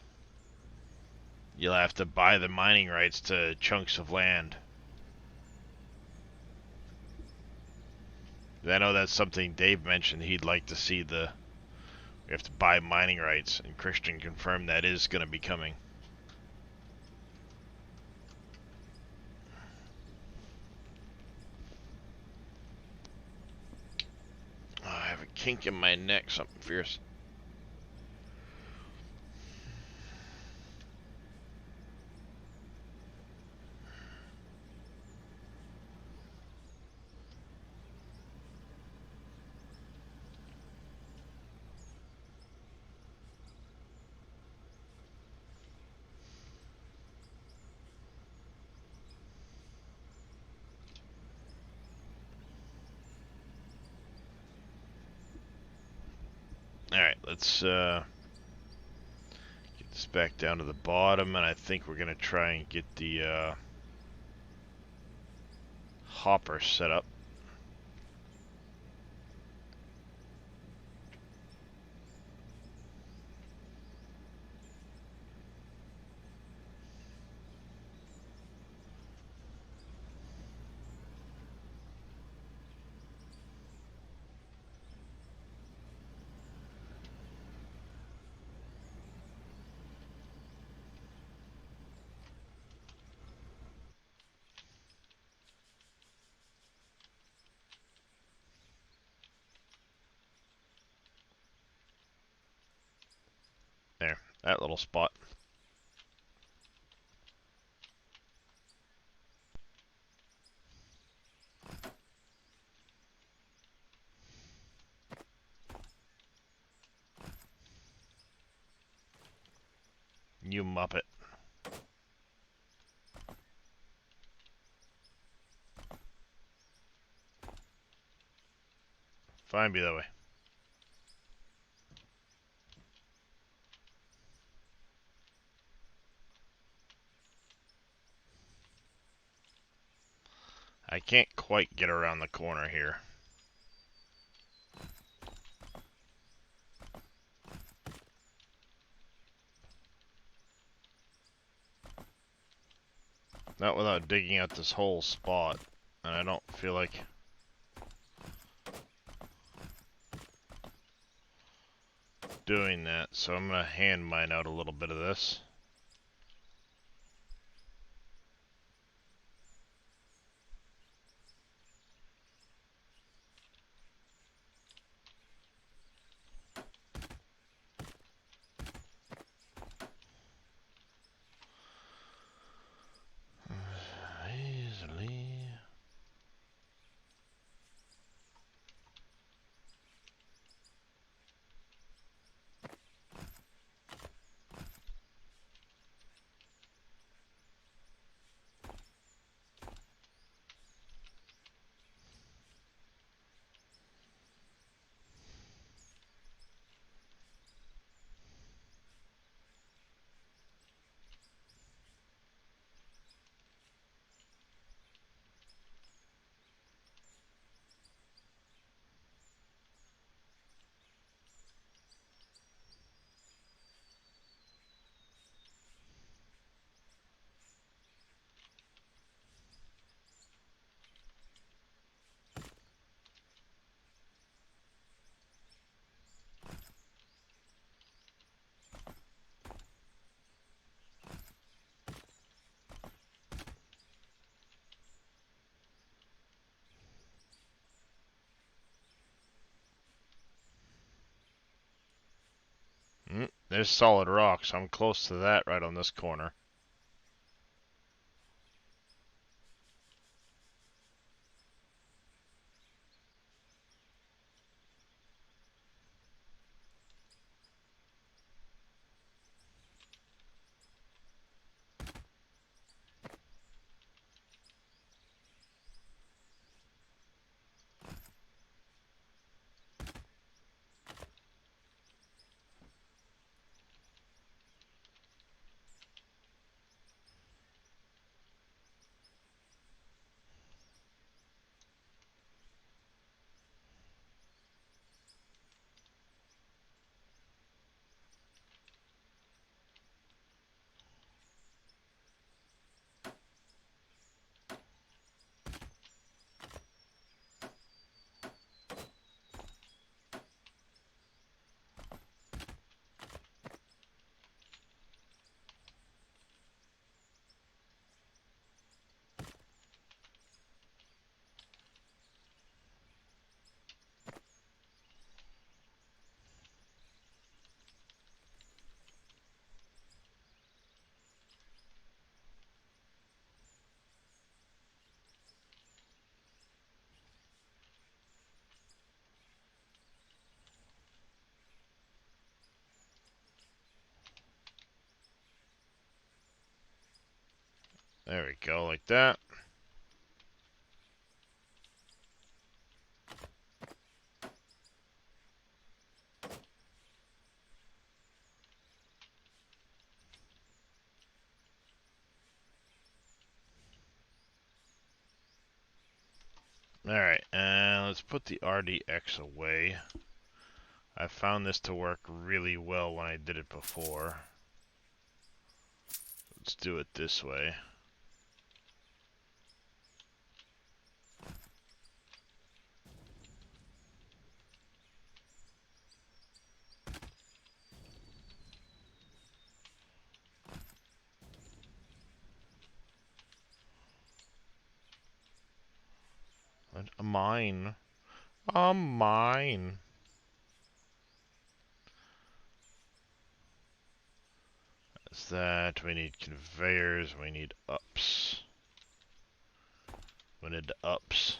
You'll have to buy the mining rights to chunks of land. I know that's something Dave mentioned he'd like to see. We have to buy mining rights, and Christian confirmed that is going to be coming. Oh, I have a kink in my neck, something fierce. let's get this back down to the bottom, and I think we're gonna try and get the hopper set up. There, that little spot. You muppet. Fine, be that way. I can't quite get around the corner here. Not without digging out this whole spot. And I don't feel like... doing that, so I'm gonna hand mine out a little bit of this. Easily. There's solid rock, so I'm close to that right on this corner. There we go, like that. Alright, and let's put the RDX away. I found this to work really well when I did it before. Let's do it this way. A mine. A mine. That's that. We need conveyors. We need ups. We need the ups.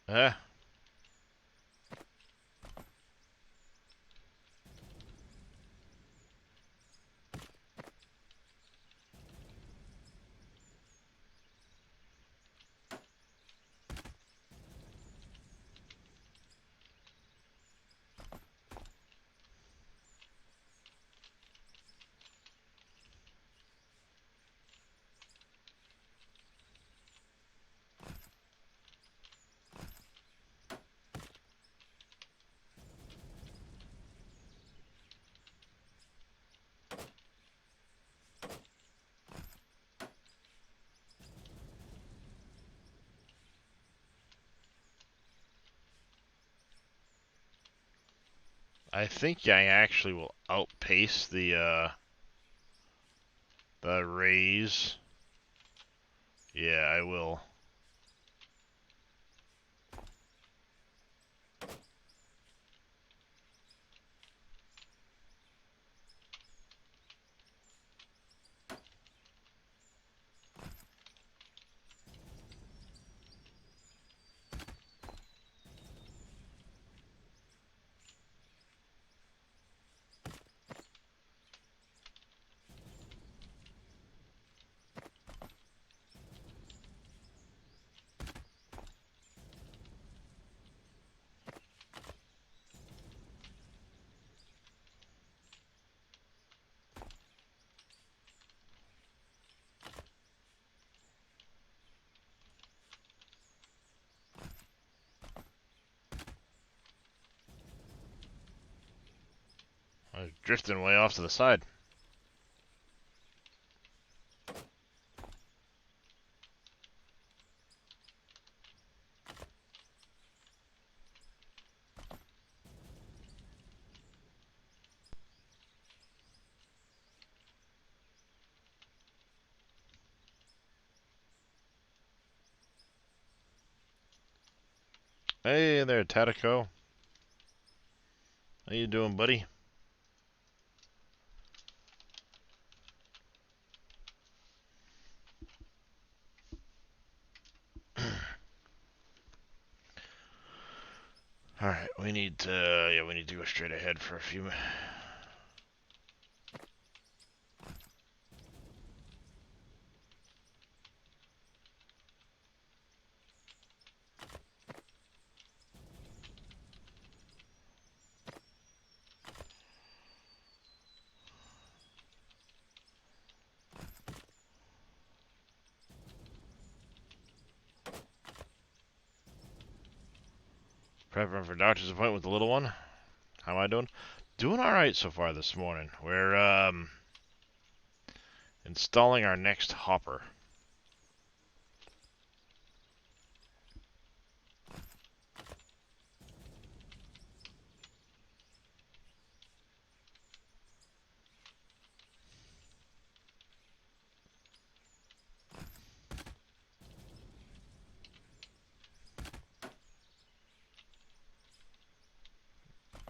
Eh. I think I actually will outpace the raise. Yeah, I will. I was drifting way off to the side. Hey there, Tatico. How you doing, buddy? Alright, we need to, we need to go straight ahead for a few minutes. Prepping for doctor's appointment with the little one. How am I doing? Doing alright so far this morning. We're, Installing our next hopper.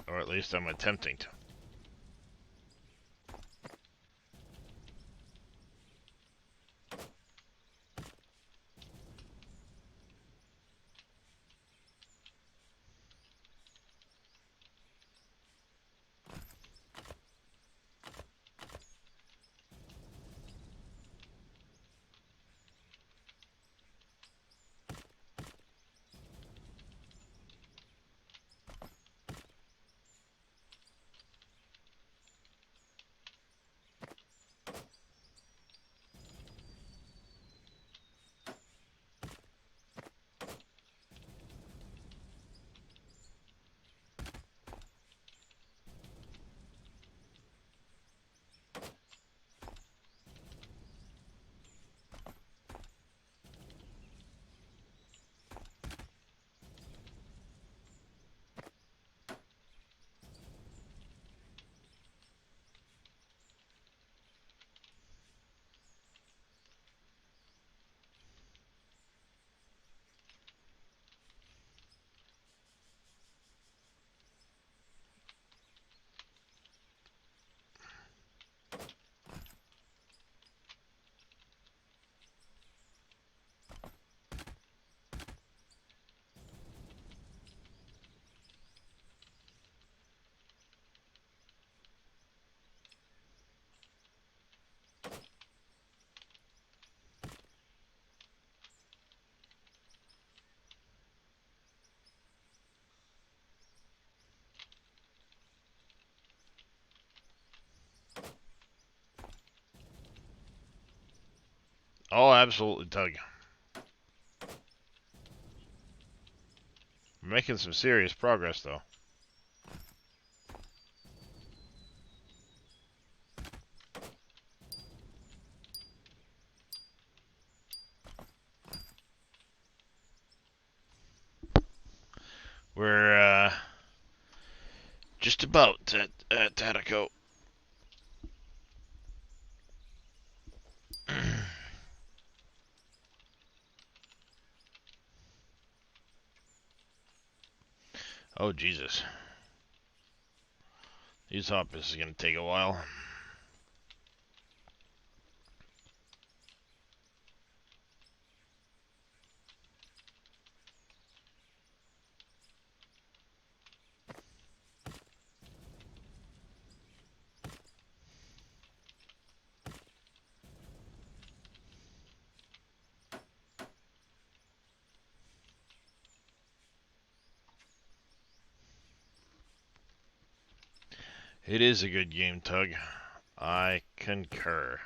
Or at least I'm attempting to. Oh, absolutely, Tug. We're making some serious progress, though. We're just about at Tatico. Oh, Jesus. These hoppers is going to take a while. It is a good game, Tug. I concur.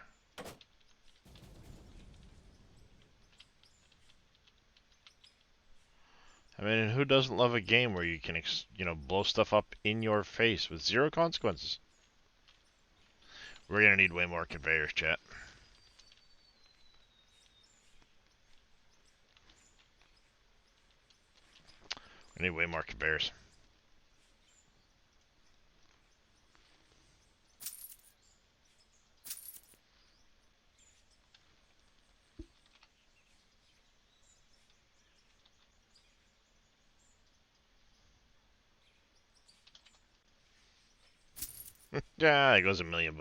I mean, who doesn't love a game where you can, blow stuff up in your face with zero consequences? We're gonna need way more conveyors, chat. We need way more conveyors. Yeah, it goes $1 million.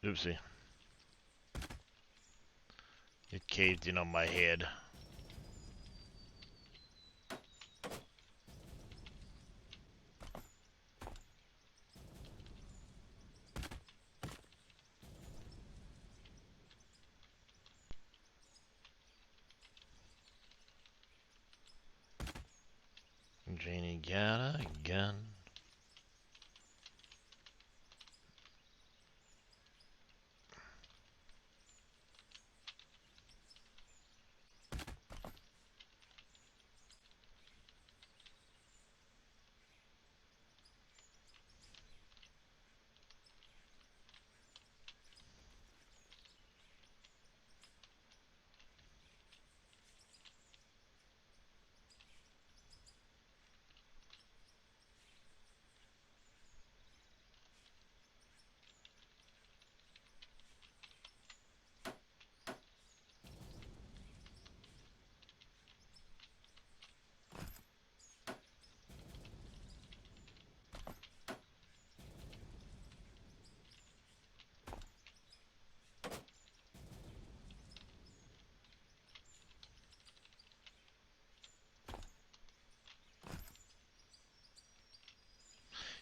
Oopsie. It caved in on my head. Janie got a gun.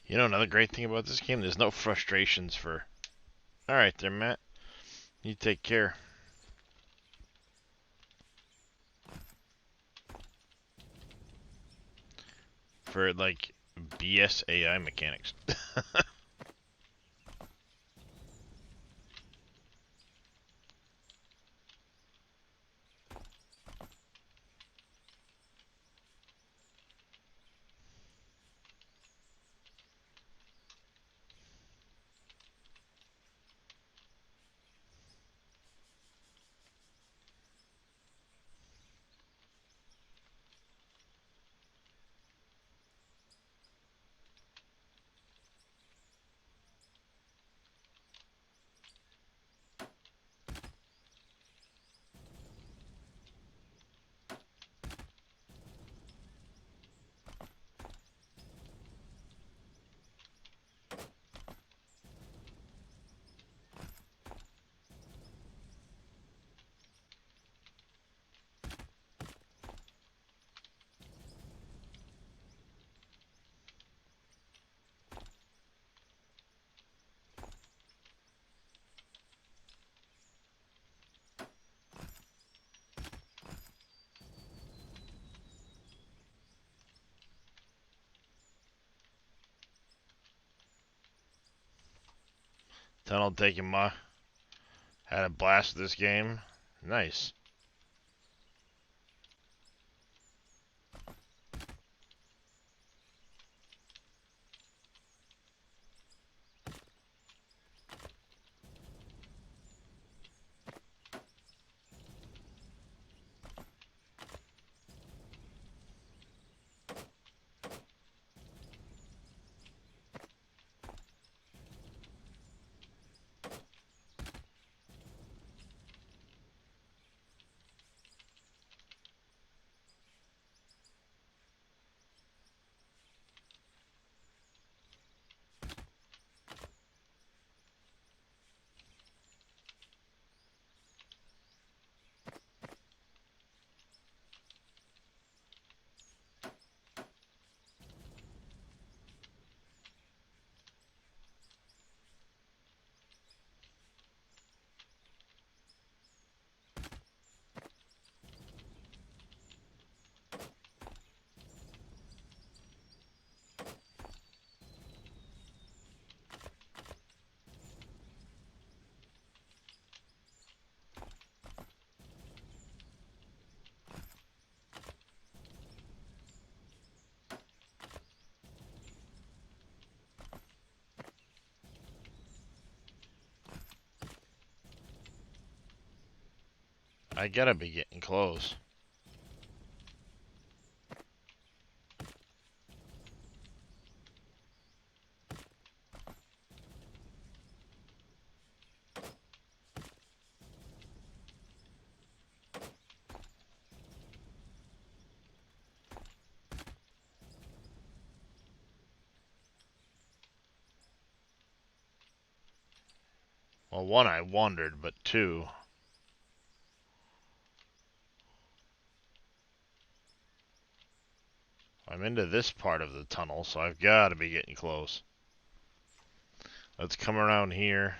You know, another great thing about this game, there's no frustrations for... Alright there, Matt. You take care. For, like, BS AI mechanics. Tunnel taking my... Had a blast with this game. Nice. I gotta be getting close. Well, one, I wandered, but two... I'm into this part of the tunnel, so I've got to be getting close. Let's come around here.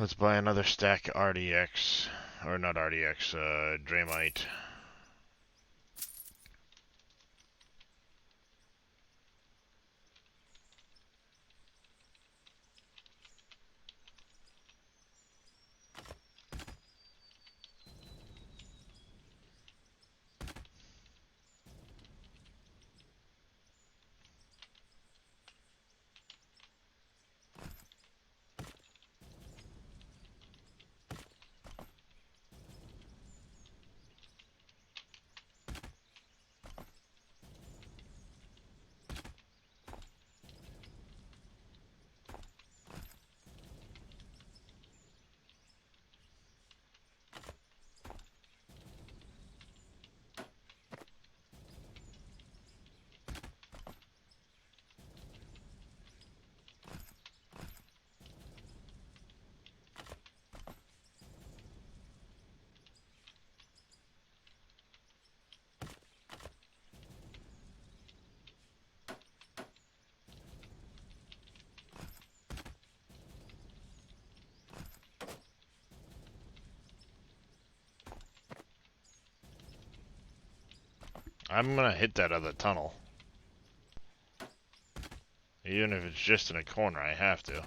Let's buy another stack of RDX. Or not RDX, Dramite. I'm gonna hit that other tunnel. Even if it's just in a corner, I have to.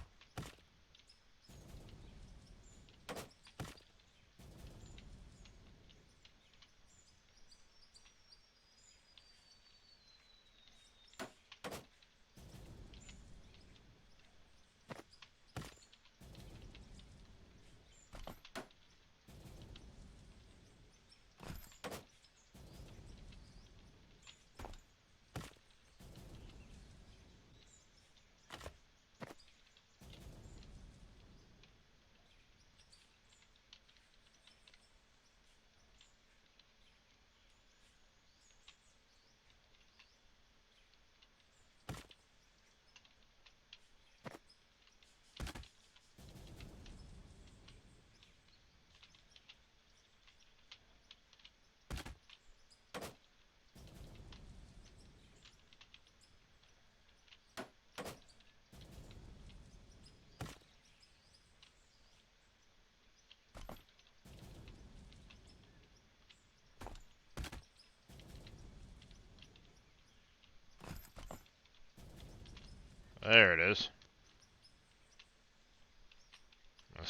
There it is.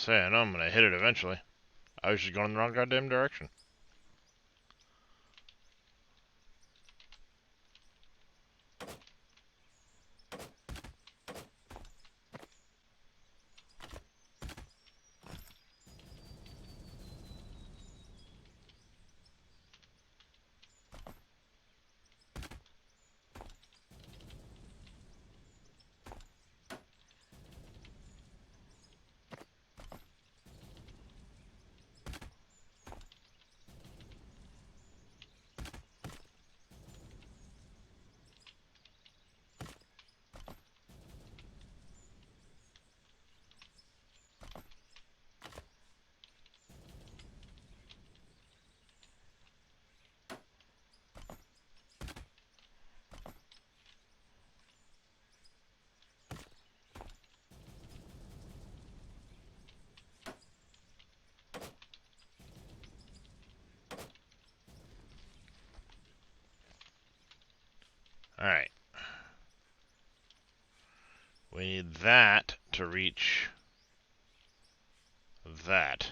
I know I'm gonna hit it eventually. I was just going in the wrong goddamn direction. Alright. We need that to reach that.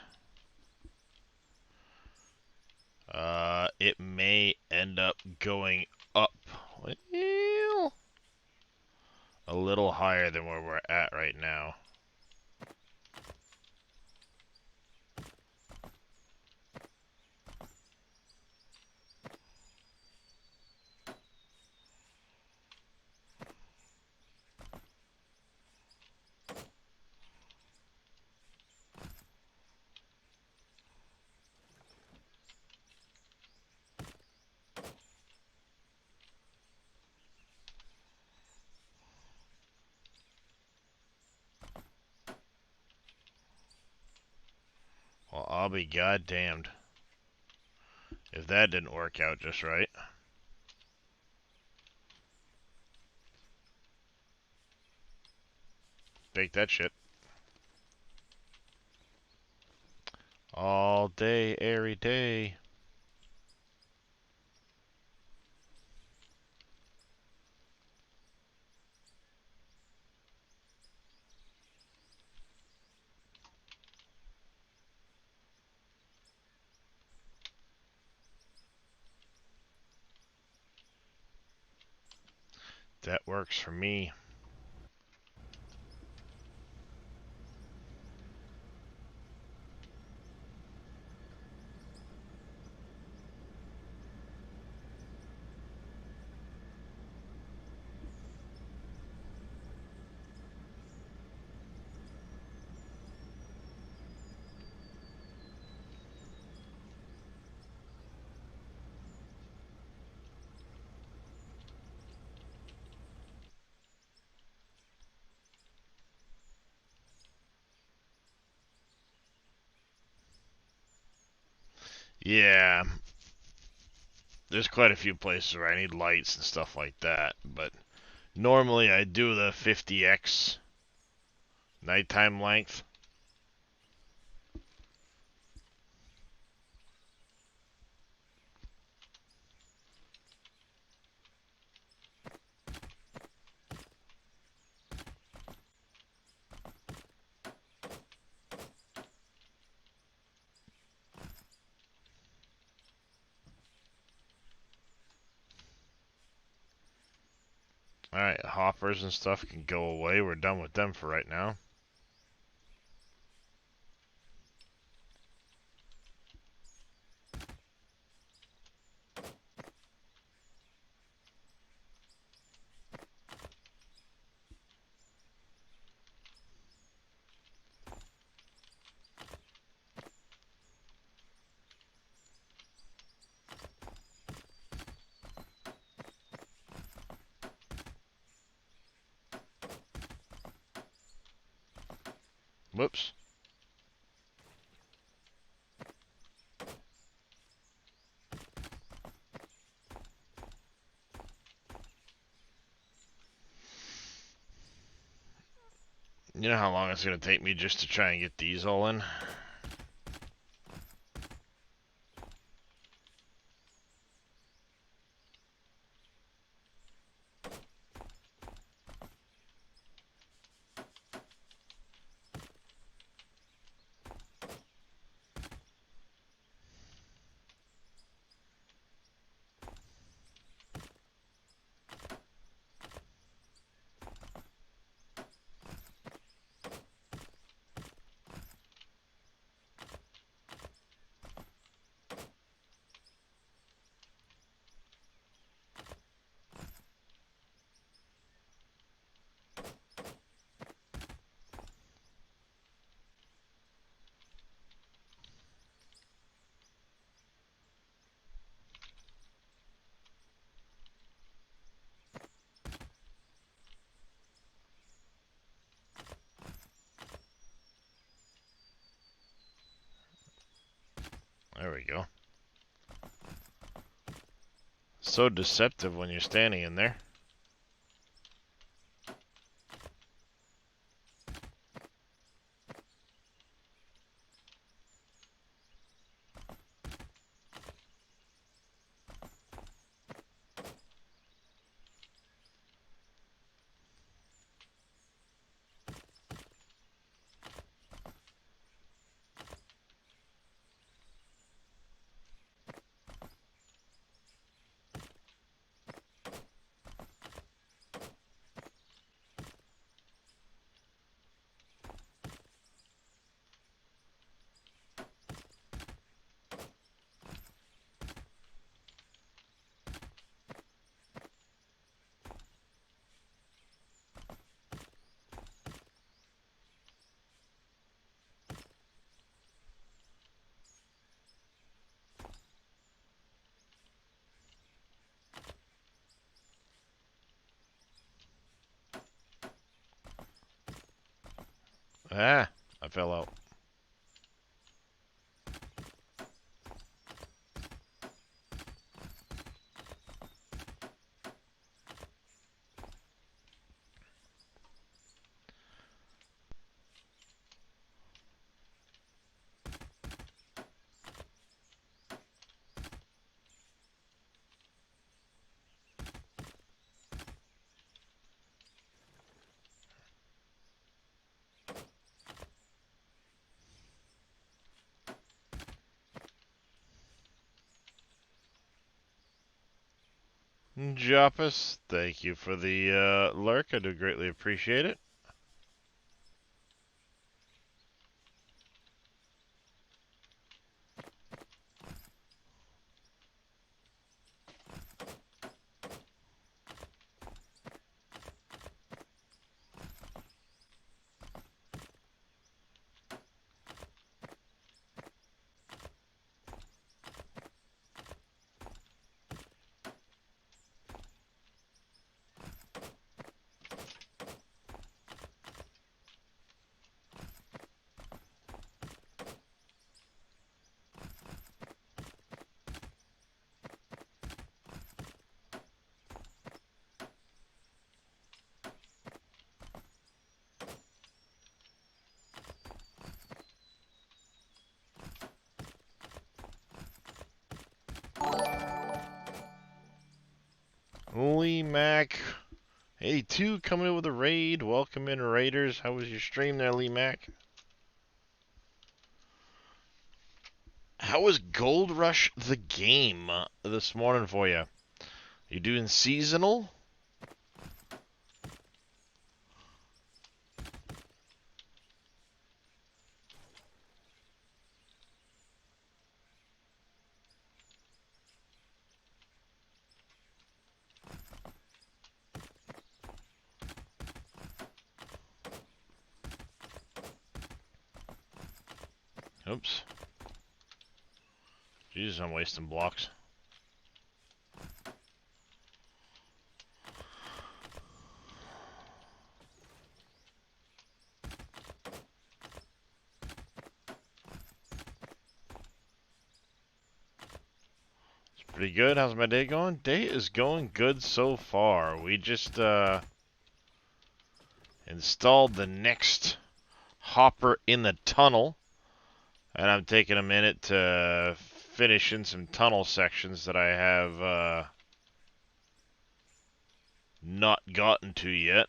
It may end up going up well, a little higher than where we're at right now. I'll be goddamned if that didn't work out just right. Bake that shit. All day, every day. That works for me. Yeah, there's quite a few places where I need lights and stuff like that, but normally I do the 50x nighttime length. Alright, hoppers and stuff can go away. We're done with them for right now. Whoops. You know how long it's going to take me just to try and get these all in? There we go. So deceptive when you're standing in there. Ah, I fell out. Joppus, thank you for the lurk. I do greatly appreciate it. Lee Mac. Hey, 2 coming in with a raid. Welcome in, Raiders. How was your stream there, Lee Mac? How was Gold Rush the game this morning for you? You doing seasonal? Oops. Jesus, I'm wasting blocks. It's pretty good. How's my day going? Day is going good so far. We just installed the next hopper in the tunnel, and I'm taking a minute to finish in some tunnel sections that I have not gotten to yet.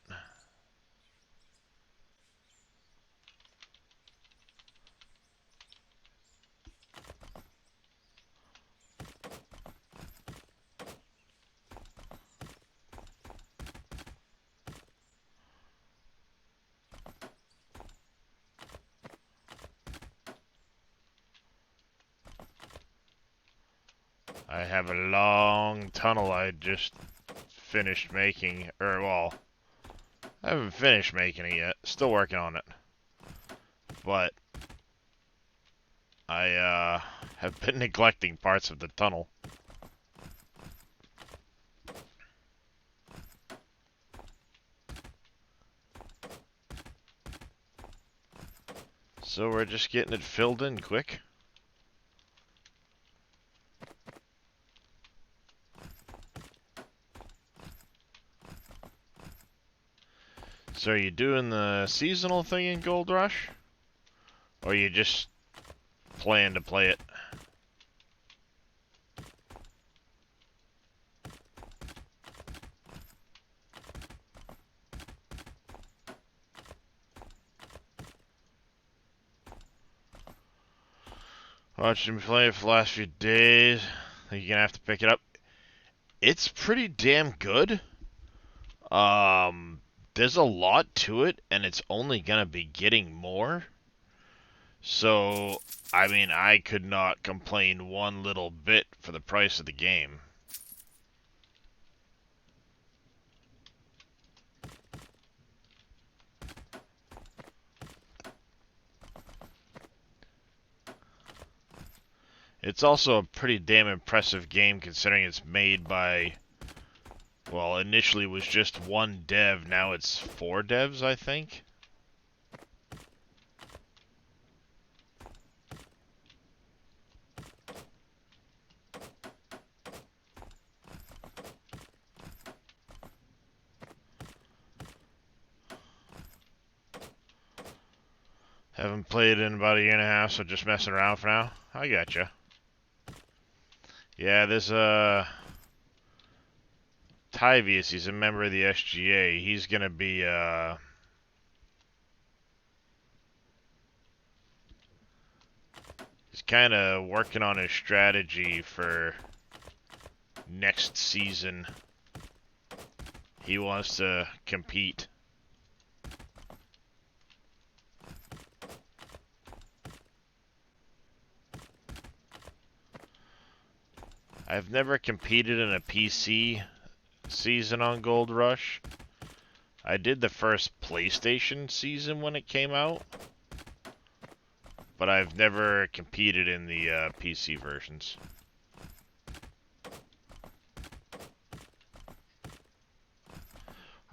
I have a long tunnel I just finished making, or well, I haven't finished making it yet. Still working on it. But I have been neglecting parts of the tunnel. So we're just getting it filled in quick. So are you doing the seasonal thing in Gold Rush? Or you just plan to play it? Watching me play it for the last few days. Think you're gonna have to pick it up. It's pretty damn good. There's a lot to it, and it's only gonna be getting more. So, I mean, I could not complain one little bit for the price of the game. It's also a pretty damn impressive game considering it's made by, well, initially it was just one dev, now it's 4 devs, I think. Haven't played in about a year and a half, so just messing around for now. I gotcha. Yeah, there's Tyvius, he's a member of the SGA. He's gonna be he's kind of working on his strategy for next season. He wants to compete. I've never competed in a PC season on Gold Rush. I did the first PlayStation season when it came out, but I've never competed in the PC versions.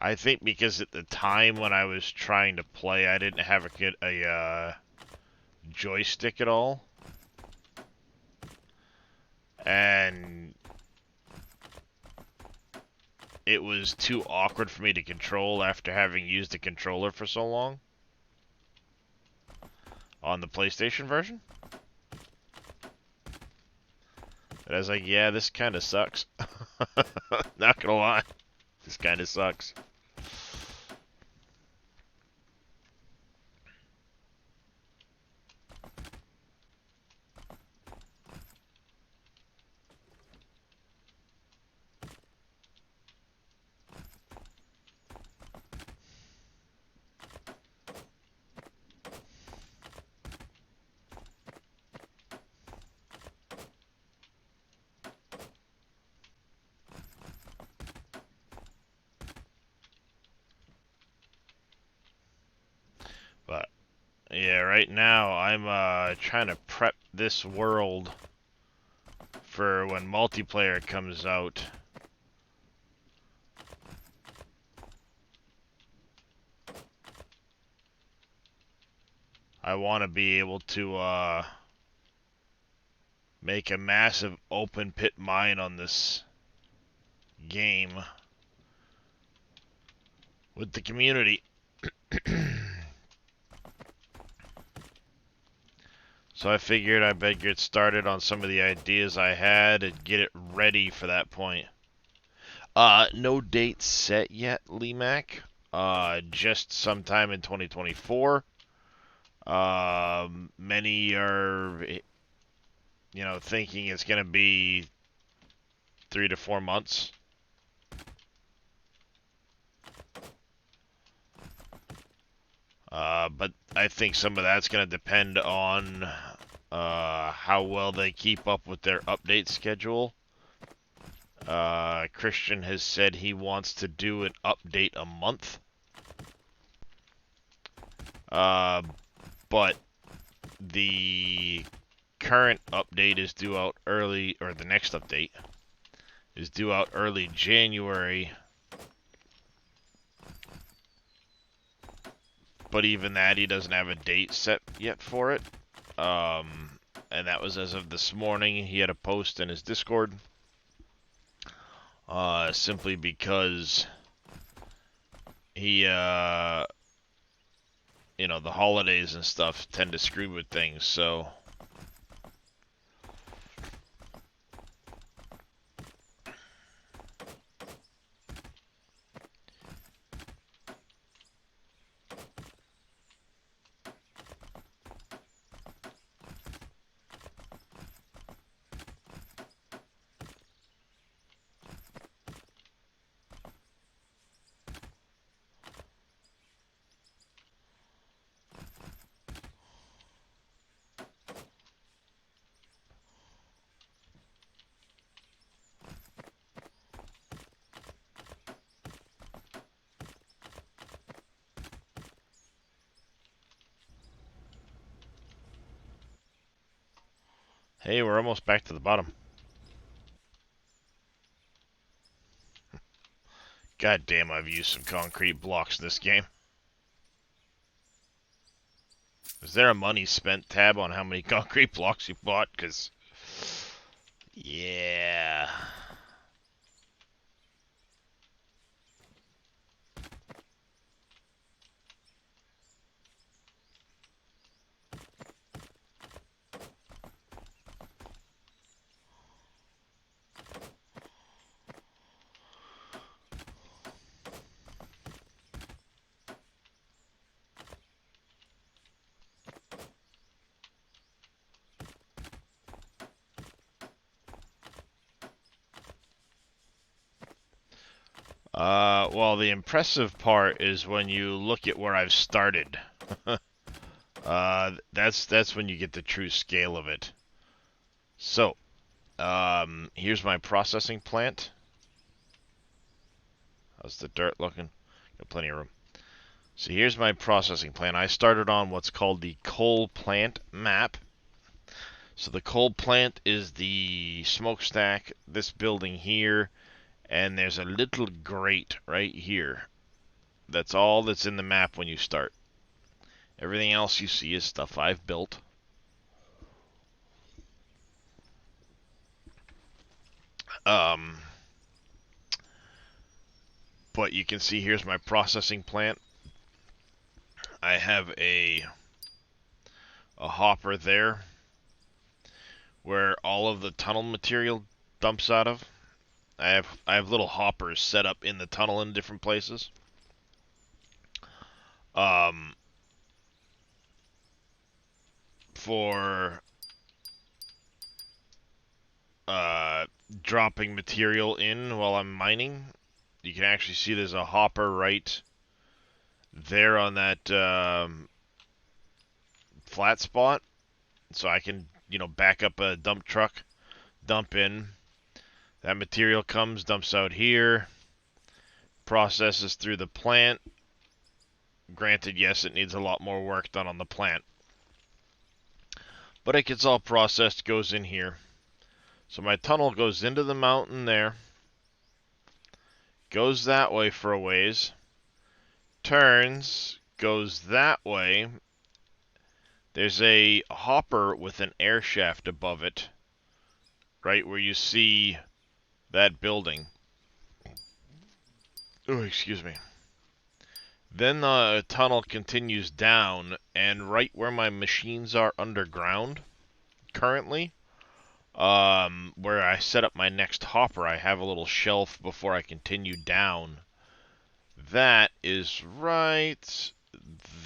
I think because at the time when I was trying to play, I didn't have a joystick at all. And it was too awkward for me to control after having used the controller for so long. On the PlayStation version. And I was like, yeah, this kind of sucks. Not gonna lie. This kind of sucks. But yeah, right now I'm trying to prep this world for when multiplayer comes out. I want to be able to make a massive open pit mine on this game with the community. So I figured I better get started on some of the ideas I had and get it ready for that point. No date set yet, Lee Mac. Just sometime in 2024. Many are, thinking it's going to be 3 to 4 months. But I think some of that's going to depend on how well they keep up with their update schedule. Christian has said he wants to do an update a month. But the current update is due out early, or the next update is due out early January. But even that, he doesn't have a date set yet for it. And that was as of this morning. He had a post in his Discord. Simply because he, the holidays and stuff tend to screw with things, so... Hey, we're almost back to the bottom. God damn, I've used some concrete blocks in this game. Is there a money spent tab on how many concrete blocks you bought? Because... yeah... Well, the impressive part is when you look at where I've started. That's when you get the true scale of it. So, here's my processing plant. How's the dirt looking? Got plenty of room. So here's my processing plant. I started on what's called the coal plant map. So the coal plant is the smokestack, this building here, and there's a little grate right here. That's all that's in the map when you start. Everything else you see is stuff I've built. But you can see here's my processing plant. I have a hopper there where all of the tunnel material dumps out of. I have little hoppers set up in the tunnel in different places. For dropping material in while I'm mining. You can actually see there's a hopper right there on that flat spot. So I can, back up a dump truck, dump in. That material comes, dumps out here, processes through the plant. Granted, yes, it needs a lot more work done on the plant. But it gets all processed, goes in here. So my tunnel goes into the mountain there, goes that way for a ways, turns, goes that way. There's a hopper with an air shaft above it, right where you see that building. Oh, excuse me. Then the tunnel continues down, and right where my machines are underground currently, where I set up my next hopper, I have a little shelf before I continue down. That is right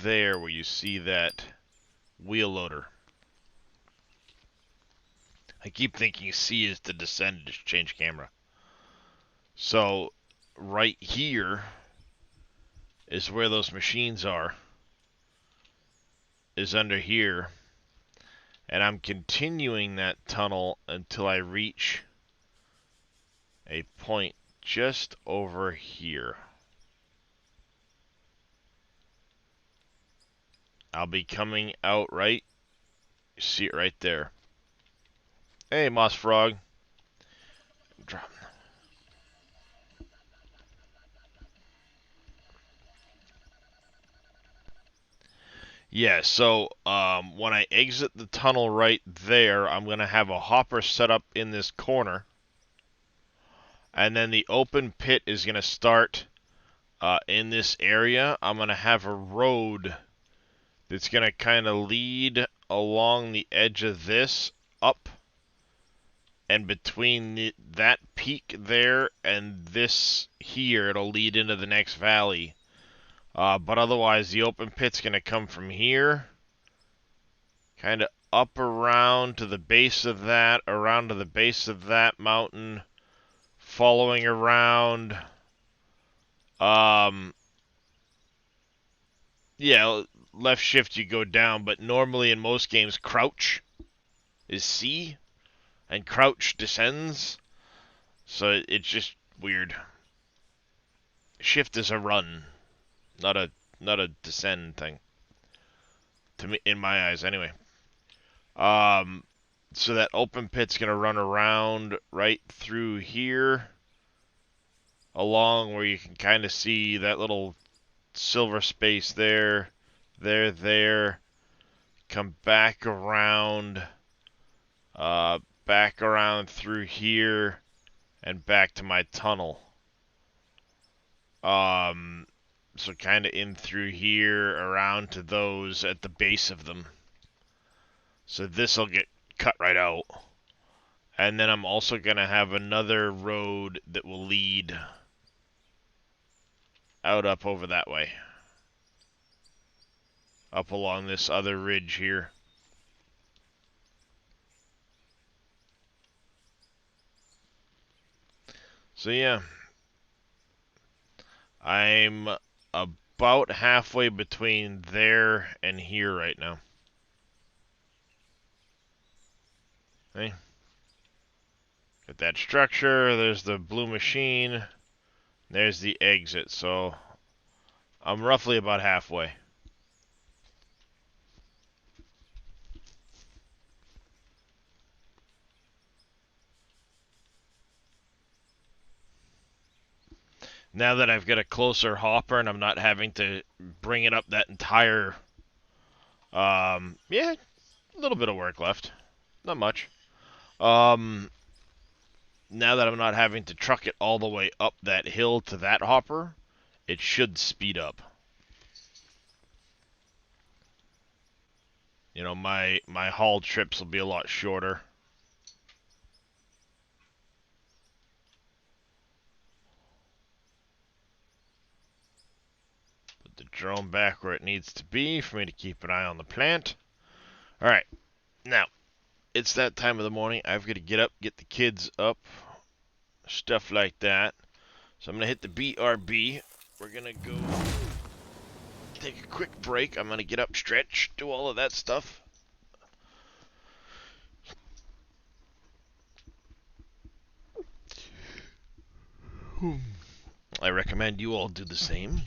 there where you see that wheel loader. I keep thinking C is to descend to change camera. So, right here is where those machines are. Is under here. And I'm continuing that tunnel until I reach a point just over here. I'll be coming out right. You see it right there. Hey, Moss Frog. Drop. Yeah, so when I exit the tunnel right there, I'm going to have a hopper set up in this corner. And then the open pit is going to start in this area. I'm going to have a road that's going to kind of lead along the edge of this up. And between that peak there and this here, it'll lead into the next valley. But otherwise, the open pit's going to come from here, kind of up around to the base of that, around to the base of that mountain, following around. Yeah, left shift you go down, but normally in most games, crouch is C, and crouch descends. So it's just weird. Shift is a run, not a descend thing. To me, in my eyes, anyway. So that open pit's gonna run around right through here, along where you can kind of see that little silver space there, there. Come back around, through here, and back to my tunnel. So kind of in through here, around to those at the base of them. So this will get cut right out. And then I'm also going to have another road that will lead out up over that way. Up along this other ridge here. So yeah. I'm about halfway between there and here right now. Okay. Got that structure, there's the blue machine, there's the exit, so I'm roughly about halfway. Now that I've got a closer hopper and I'm not having to bring it up that entire, yeah, a little bit of work left. Not much. Now that I'm not having to truck it all the way up that hill to that hopper, it should speed up. You know, my haul trips will be a lot shorter. Put the drone back where it needs to be for me to keep an eye on the plant. Alright, now, it's that time of the morning. I've got to get up, get the kids up, stuff like that. So I'm going to hit the BRB. We're going to go take a quick break. I'm going to get up, stretch, do all of that stuff. I recommend you all do the same.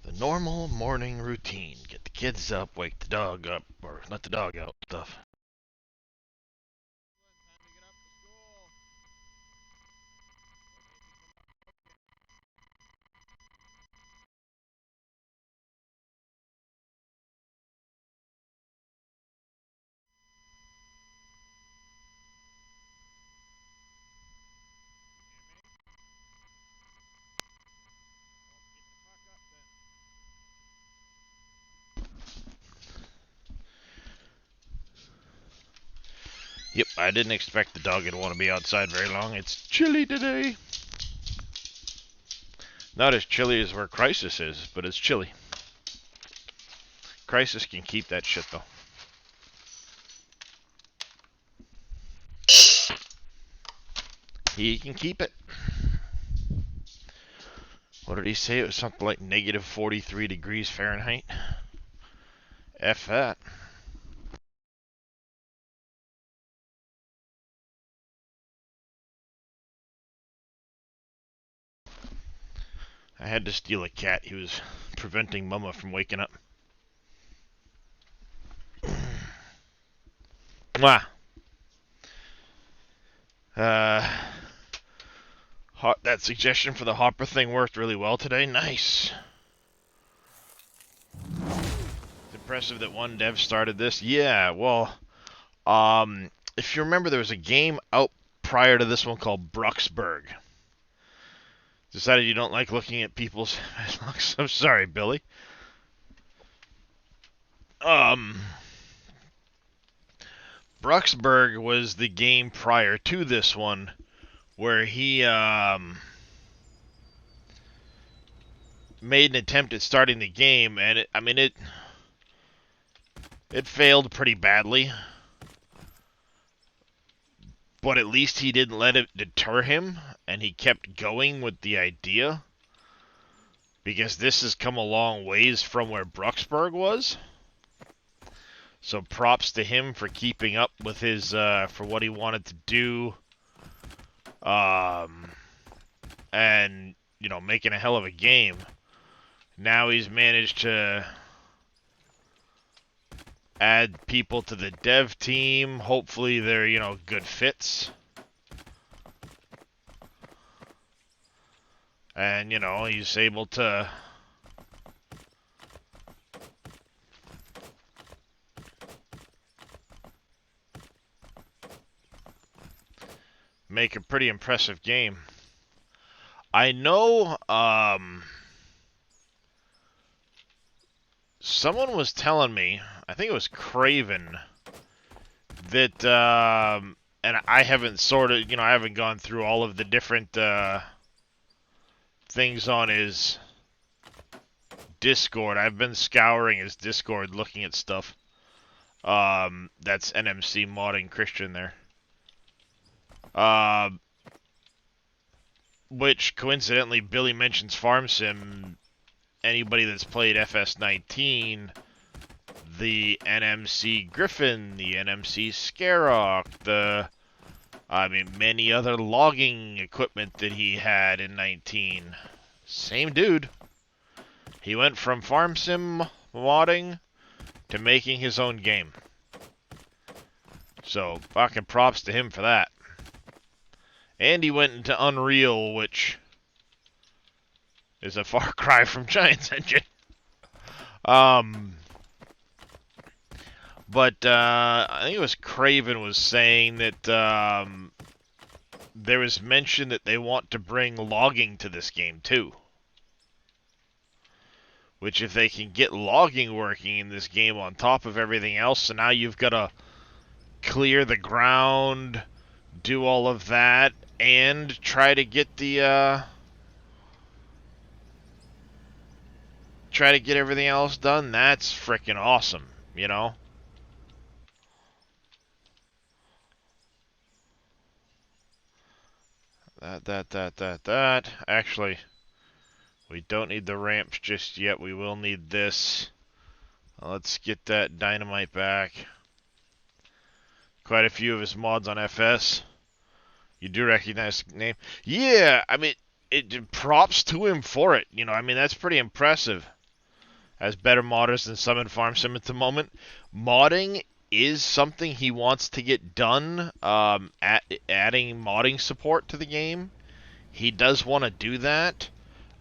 The normal morning routine. Get the kids up, wake the dog up, or let the dog out, stuff. Yep, I didn't expect the dog to want to be outside very long. It's chilly today. Not as chilly as where Crisis is, but it's chilly. Crisis can keep that shit, though. He can keep it. What did he say? It was something like negative 43 degrees Fahrenheit. F that. I had to steal a cat. He was preventing Mama from waking up. Mwah. That suggestion for the hopper thing worked really well today. Nice. It's impressive that one dev started this. Yeah, well, if you remember, there was a game out prior to this one called Bruxburg. Decided you don't like looking at people's looks. I'm sorry, Billy. Bruxburg was the game prior to this one where he made an attempt at starting the game, and it failed pretty badly. But at least he didn't let it deter him, and he kept going with the idea. Because this has come a long ways from where Bruxburg was. So props to him for keeping up with his, for what he wanted to do. And, you know, making a hell of a game. Now he's managed to add people to the dev team. Hopefully they're, you know, good fits. And, you know, he's able to make a pretty impressive game. I know, someone was telling me, I think it was Craven, that, and I haven't I haven't gone through all of the different, things on his Discord. I've been scouring his Discord looking at stuff. That's NMC Modding Christian there. Which, coincidentally, Billy mentions Farm Sim. Anybody that's played FS19, the NMC Griffin, the NMC Scarrock, many other logging equipment that he had in 19. Same dude. He went from Farm Sim modding to making his own game. So, fucking props to him for that. And he went into Unreal, which is a far cry from Giants Engine. But I think it was Craven was saying that there was mention that they want to bring logging to this game too. Which, if they can get logging working in this game on top of everything else, so now you've got to clear the ground, do all of that, and try to get the try to get everything else done. That's freaking awesome, you know? That. Actually, we don't need the ramps just yet. We will need this. Let's get that dynamite back. Quite a few of his mods on FS. You do recognize the name? Yeah, I mean, props to him for it. You know, I mean, that's pretty impressive. As better modders than some in Farm Sim at the moment. Modding is something he wants to get done. Adding modding support to the game. He does want to do that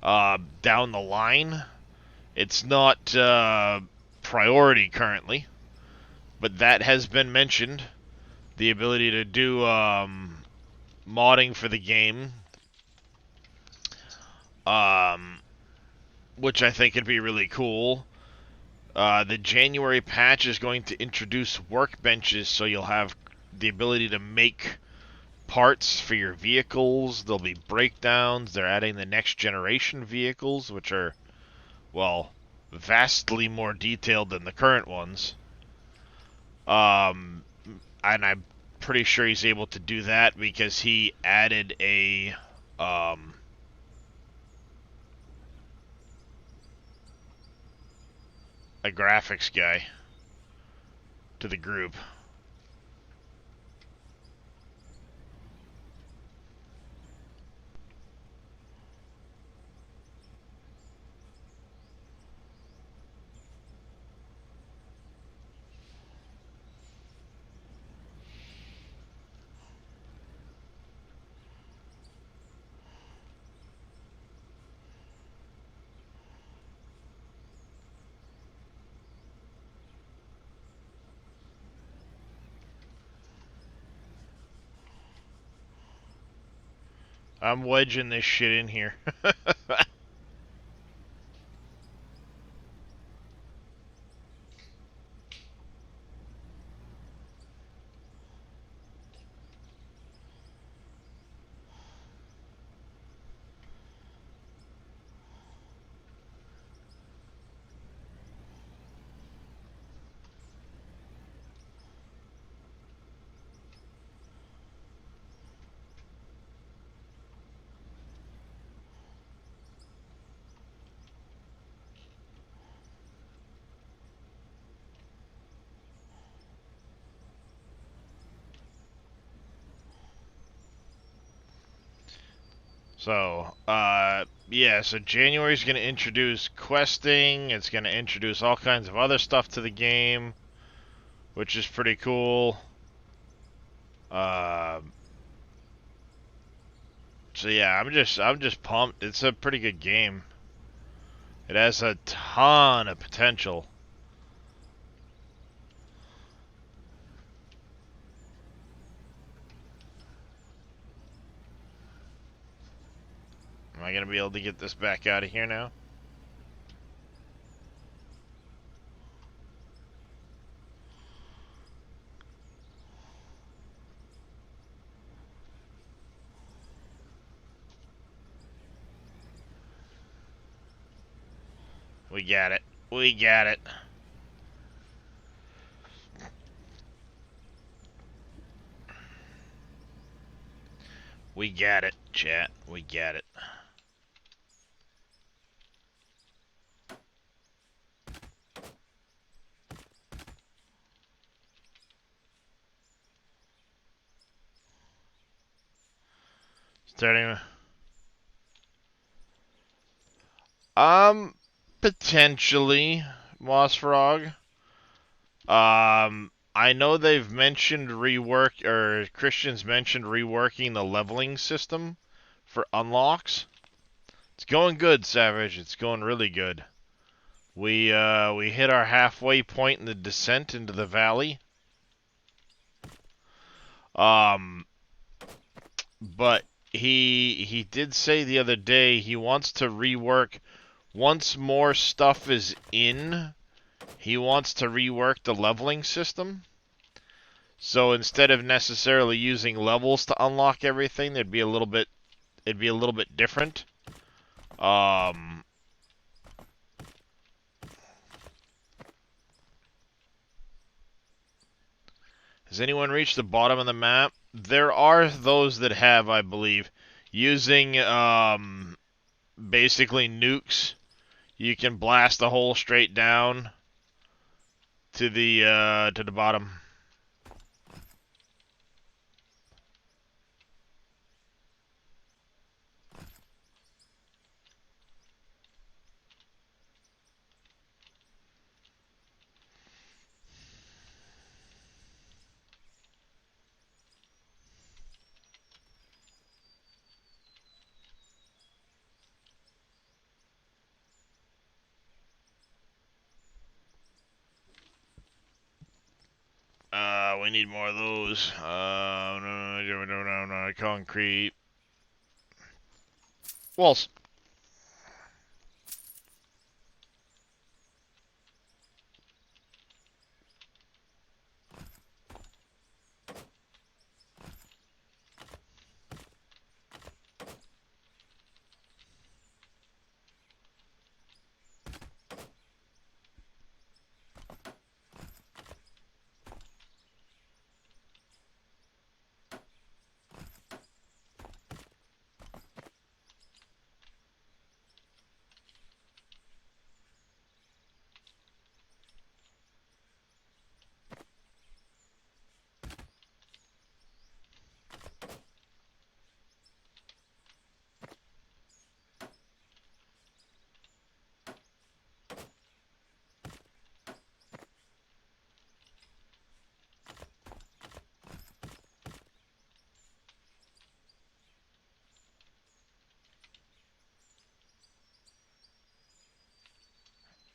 down the line. It's not priority currently, but that has been mentioned. The ability to do modding for the game, which I think would be really cool. The January patch is going to introduce workbenches, so you'll have the ability to make parts for your vehicles. There'll be breakdowns. They're adding the next generation vehicles, which are, well, vastly more detailed than the current ones. And I'm pretty sure he's able to do that because he added a graphics guy to the group. I'm wedging this shit in here. So, yeah, so January's going to introduce questing. It's going to introduce all kinds of other stuff to the game, which is pretty cool. So yeah, I'm just pumped. It's a pretty good game. It has a ton of potential. I gonna be able to get this back out of here now? We got it. We got it. We got it, chat. We got it. Starting. Potentially, Moss Frog. I know they've mentioned rework, or Christian's mentioned reworking the leveling system for unlocks. It's going good, Savage. It's going really good. We hit our halfway point in the descent into the valley. But he did say the other day he wants to rework once more stuff is in. He wants to rework the leveling system. So instead of necessarily using levels to unlock everything, it'd be a little bit different. Has anyone reached the bottom of the map? There are those that have, I believe, using basically nukes. You can blast a hole straight down to the bottom. We need more of those. No, concrete. Walls.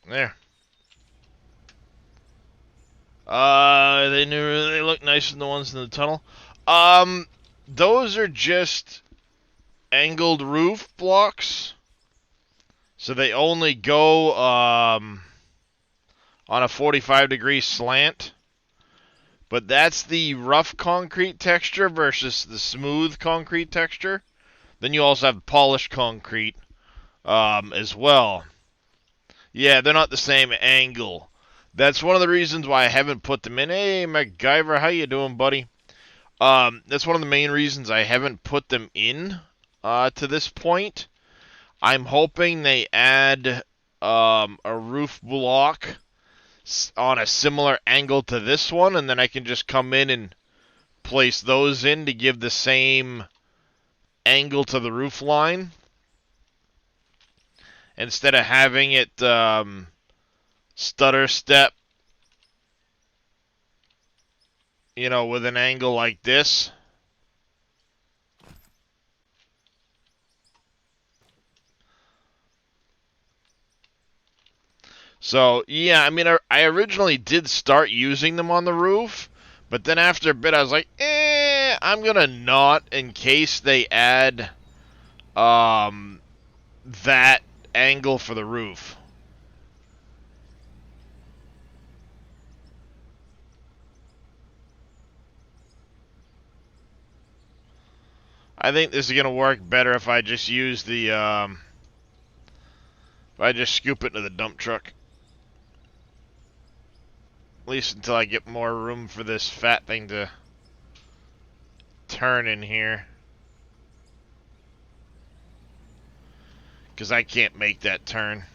There. They look nicer than the ones in the tunnel. Those are just angled roof blocks. So they only go on a 45-degree slant. But that's the rough concrete texture versus the smooth concrete texture. Then you also have polished concrete as well. Yeah, they're not the same angle. That's one of the reasons why I haven't put them in. Hey, MacGyver, how you doing, buddy? That's one of the main reasons I haven't put them in to this point. I'm hoping they add a roof block on a similar angle to this one, and then I can just come in and place those in to give the same angle to the roof line. Instead of having it stutter step, you know, with an angle like this. So, yeah, I mean, I originally did start using them on the roof, but then after a bit I was like, I'm going to not in case they add that angle for the roof. I think this is going to work better if I just use the, if I just scoop it into the dump truck. At least until I get more room for this fat thing to turn in here. Because I can't make that turn.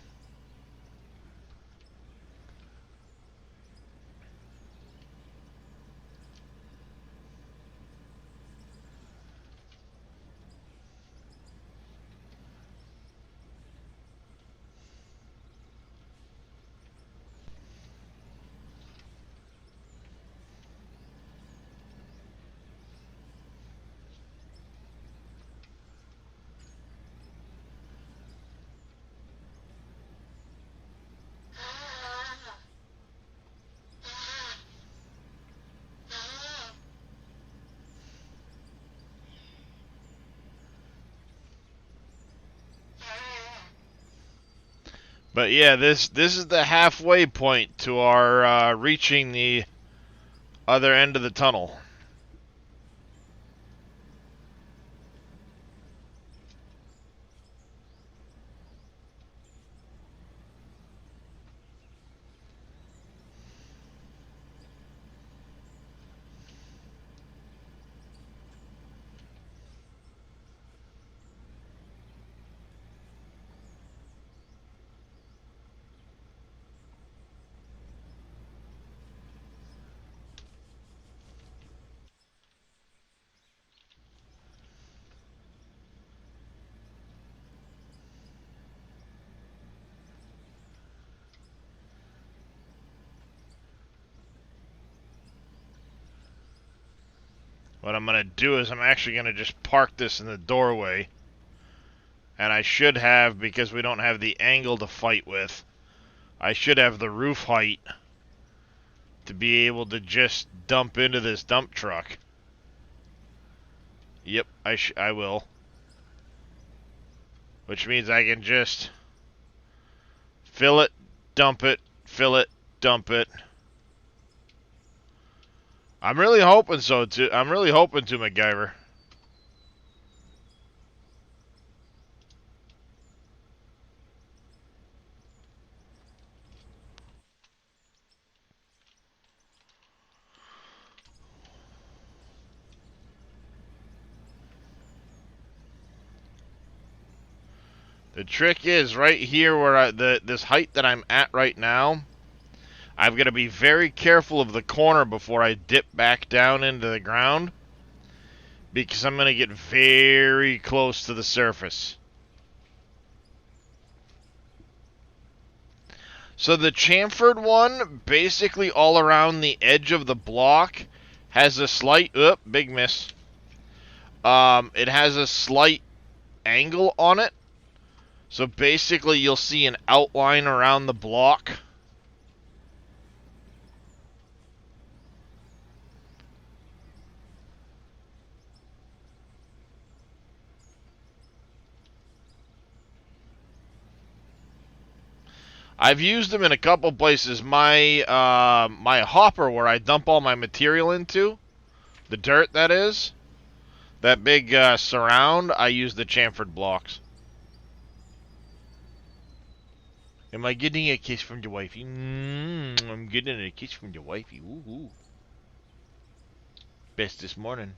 But yeah, this is the halfway point to our reaching the other end of the tunnel. What I'm going to do is I'm actually going to just park this in the doorway. And I should have, because we don't have the angle to fight with, I should have the roof height to be able to just dump into this dump truck. Yep, I will. Which means I can just fill it, dump it, fill it, dump it. I'm really hoping so, too. I'm really hoping to, MacGyver. The trick is right here where this height that I'm at right now, I've got to be very careful of the corner before I dip back down into the ground, because I'm going to get very close to the surface. So the chamfered one, basically all around the edge of the block, has a slight, big miss. It has a slight angle on it. So basically you'll see an outline around the block. I've used them in a couple places. My my hopper where I dump all my material into, the dirt that is, that big surround, I use the chamfered blocks. Am I getting a kiss from the wifey? I'm getting a kiss from the wifey. Woohoo. Best this morning.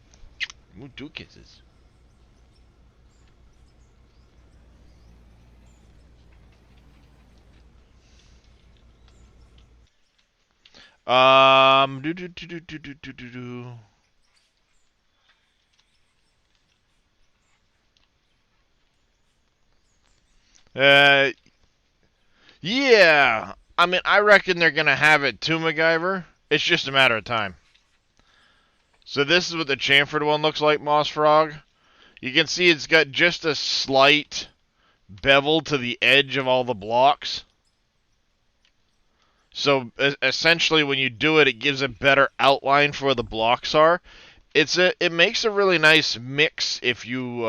Ooh, 2 kisses. Do do do do do do do do do. Yeah. I mean, I reckon they're gonna have it too, MacGyver. It's just a matter of time. So this is what the chamfered one looks like, Moss Frog. You can see it's got just a slight bevel to the edge of all the blocks. So essentially, when you do it, it gives a better outline for where the blocks are. It makes a really nice mix if you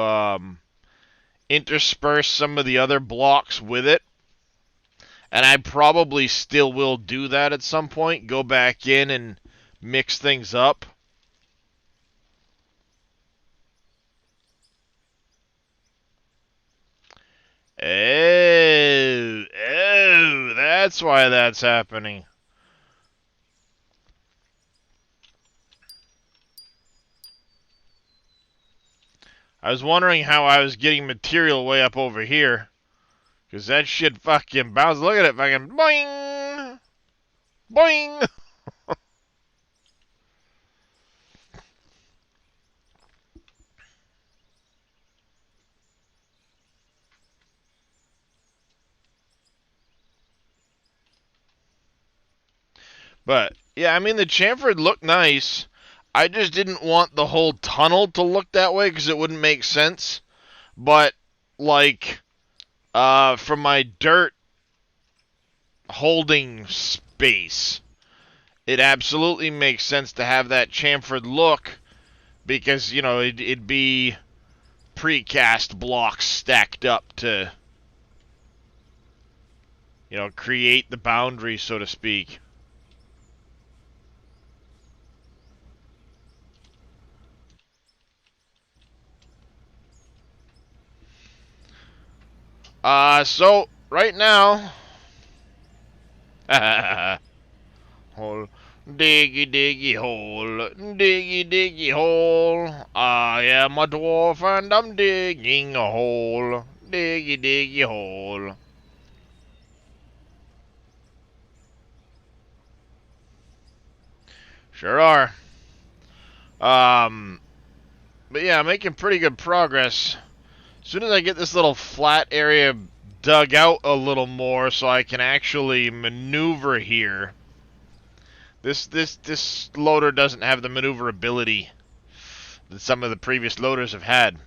intersperse some of the other blocks with it. And I probably still will do that at some point. Go back in and mix things up. Oh, that's why that's happening. I was wondering how I was getting material way up over here. Because that shit fucking bounces. Look at it, fucking boing! Boing! But, yeah, I mean, the chamfered looked nice. I just didn't want the whole tunnel to look that way because it wouldn't make sense. But, like, from my dirt holding space, it absolutely makes sense to have that chamfered look because, you know, it'd be precast blocks stacked up to, you know, create the boundary, so to speak. So, right now... hole. Diggy, diggy hole. Diggy, diggy hole. I am a dwarf and I'm digging a hole. Diggy, diggy hole. Sure are. But yeah, making pretty good progress. As soon as I get this little flat area dug out a little more so I can actually maneuver here. This loader doesn't have the maneuverability that some of the previous loaders have had.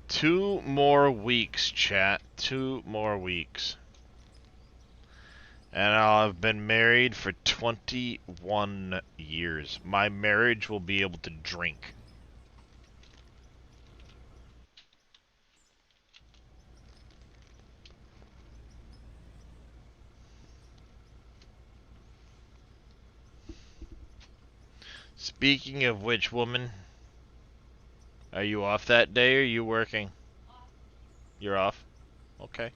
Two more weeks, chat. 2 more weeks. And I'll have been married for 21 years. My marriage will be able to drink. Speaking of which, woman, are you off that day or are you working? Off. You're off? Okay.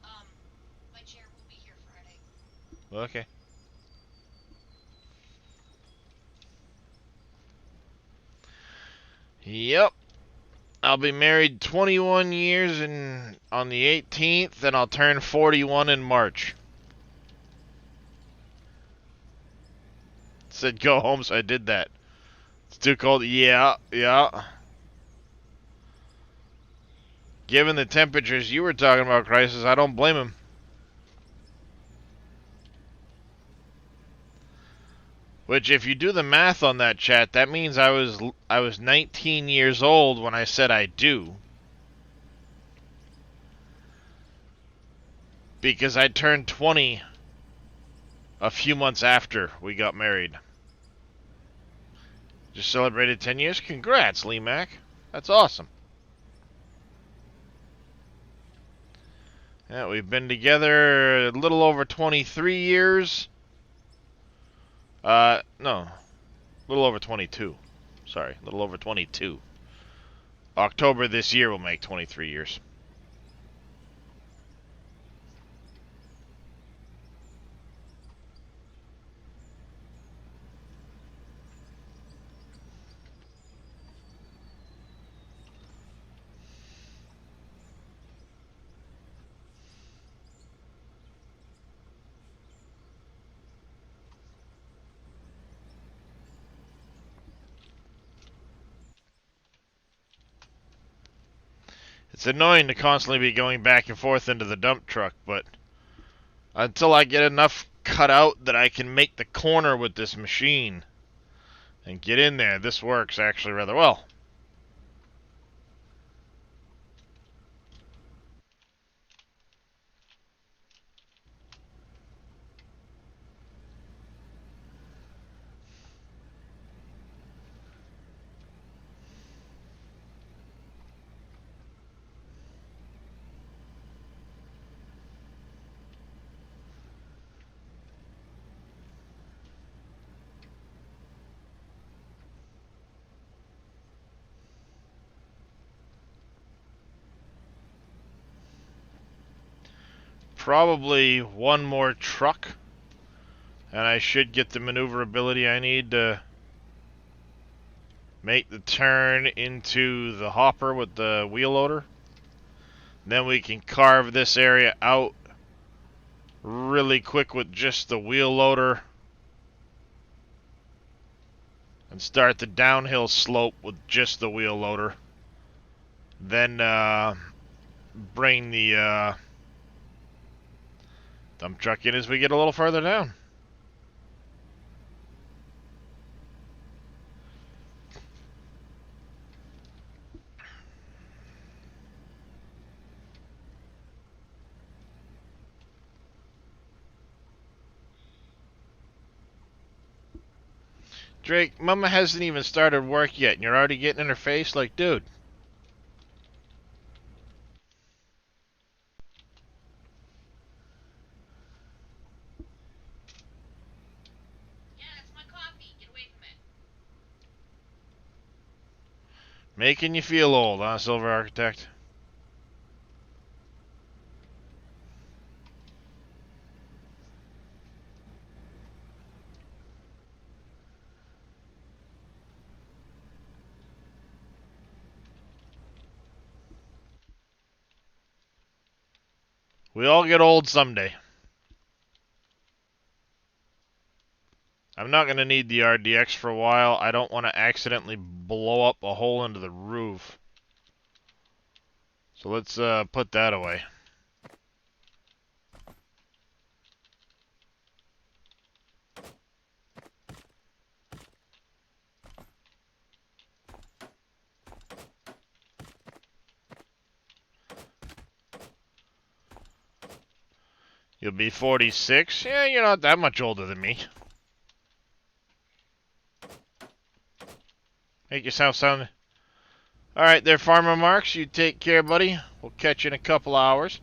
My chair will be here Friday. Okay. Yep. I'll be married 21 years on the 18th, and I'll turn 41 in March. It said go home, so I did that. It's too cold. Yeah, yeah. Given the temperatures you were talking about, Crisis, I don't blame him. Which, if you do the math on that, chat, that means I was 19 years old when I said I do. Because I turned 20 a few months after we got married. Just celebrated 10 years? Congrats, Lee Mac. That's awesome. Yeah, we've been together a little over 23 years. No. A little over 22. Sorry, a little over 22. October this year will make 23 years. It's annoying to constantly be going back and forth into the dump truck, but until I get enough cut out that I can make the corner with this machine, and get in there. This works actually rather well. Probably one more truck, and I should get the maneuverability I need to make the turn into the hopper with the wheel loader. Then we can carve this area out really quick with just the wheel loader and start the downhill slope with just the wheel loader. Then bring the dump truck in as we get a little further down. Drake, Mama hasn't even started work yet, and you're already getting in her face? Like, dude. Yeah, that's my coffee. Get away from it. Making you feel old, huh, Silver Architect? We all get old someday. I'm not going to need the RDX for a while. I don't want to accidentally blow up a hole into the roof. So let's put that away. You'll be 46? Yeah, you're not that much older than me. Make yourself sound... Alright there, Farmer Marks. You take care, buddy. We'll catch you in a couple hours.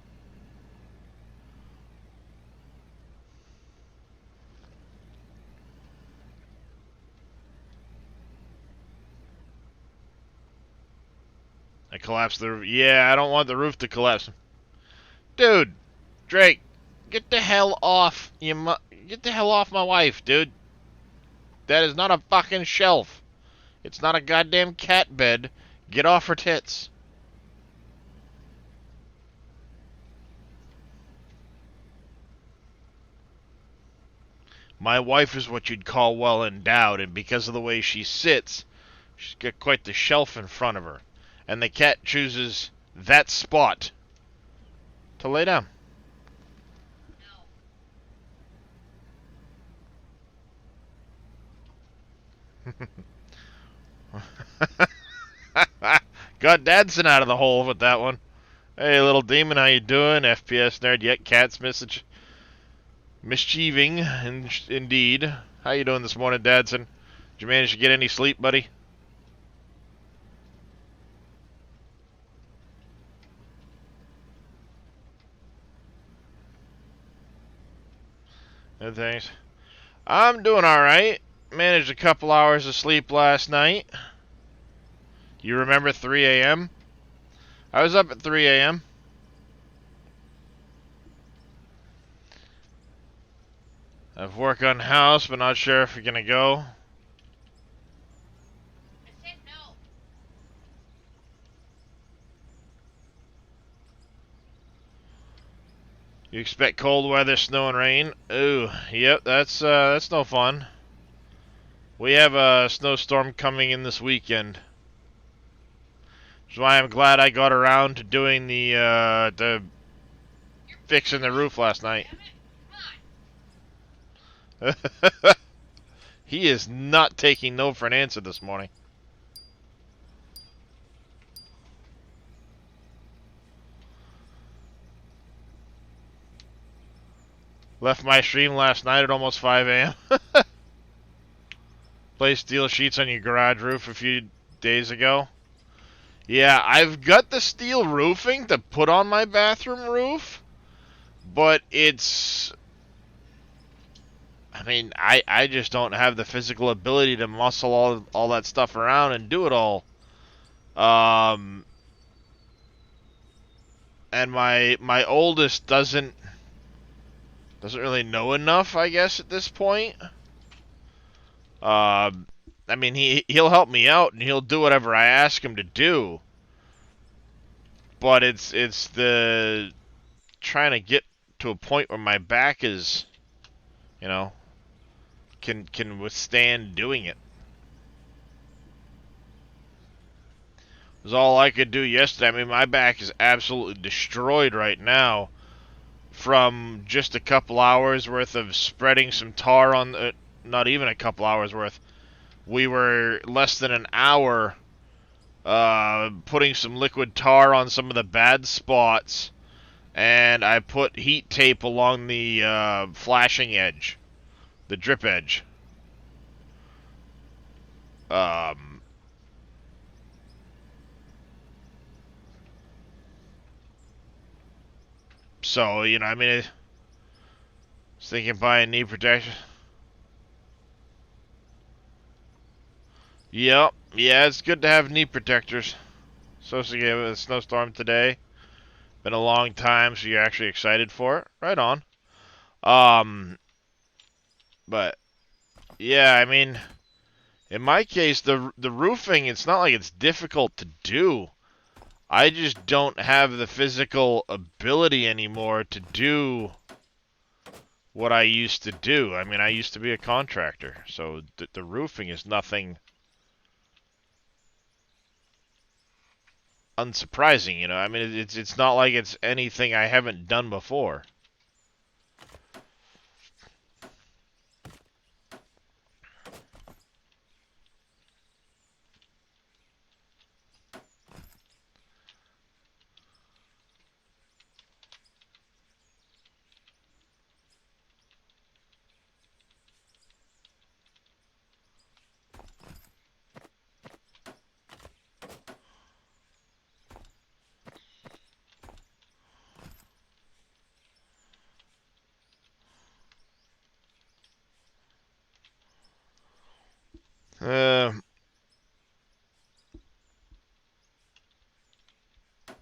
I collapsed the roof. Yeah, I don't want the roof to collapse. Dude, Drake, get the hell off. Get the hell off my wife, dude. That is not a fucking shelf. It's not a goddamn cat bed. Get off her tits. My wife is what you'd call well endowed, and because of the way she sits, she's got quite the shelf in front of her. And the cat chooses that spot to lay down. Got Dadson out of the hole with that one. Hey, little demon, how you doing? FPS nerd, yet cat's mischieving, indeed. How you doing this morning, Dadson? Did you manage to get any sleep, buddy? No thanks. I'm doing alright. Managed a couple hours of sleep last night. You remember 3 a.m.? I was up at 3 a.m. I've work on house, but not sure if you're gonna go. I said no. You expect cold weather, snow and rain? Ooh, yep, that's no fun. We have a snowstorm coming in this weekend. Which is why I'm glad I got around to doing the fixing the roof last night. Damn it. Come on. He is not taking no for an answer this morning. Left my stream last night at almost 5 a.m. Placed steel sheets on your garage roof a few days ago. Yeah, I've got the steel roofing to put on my bathroom roof, but it's... I mean, I just don't have the physical ability to muscle all that stuff around and do it all. And my oldest doesn't really know enough, I guess, at this point. I mean, he'll help me out and he'll do whatever I ask him to do. But it's the trying to get to a point where my back is, you know, can withstand doing it. It was all I could do yesterday. I mean, my back is absolutely destroyed right now from just a couple hours worth of spreading some tar on, not even a couple hours worth. We were less than an hour putting some liquid tar on some of the bad spots, and I put heat tape along the flashing edge, the drip edge. So, you know, I mean, I was thinking buying knee protection. Yep, yeah, it's good to have knee protectors. Supposed to get a snowstorm today. Been a long time, so you're actually excited for it. Right on. But yeah, I mean, in my case, the roofing, it's not like it's difficult to do. I just don't have the physical ability anymore to do what I used to do. I mean, I used to be a contractor, so the roofing is nothing unsurprising, you know. I mean, it's not like it's anything I haven't done before.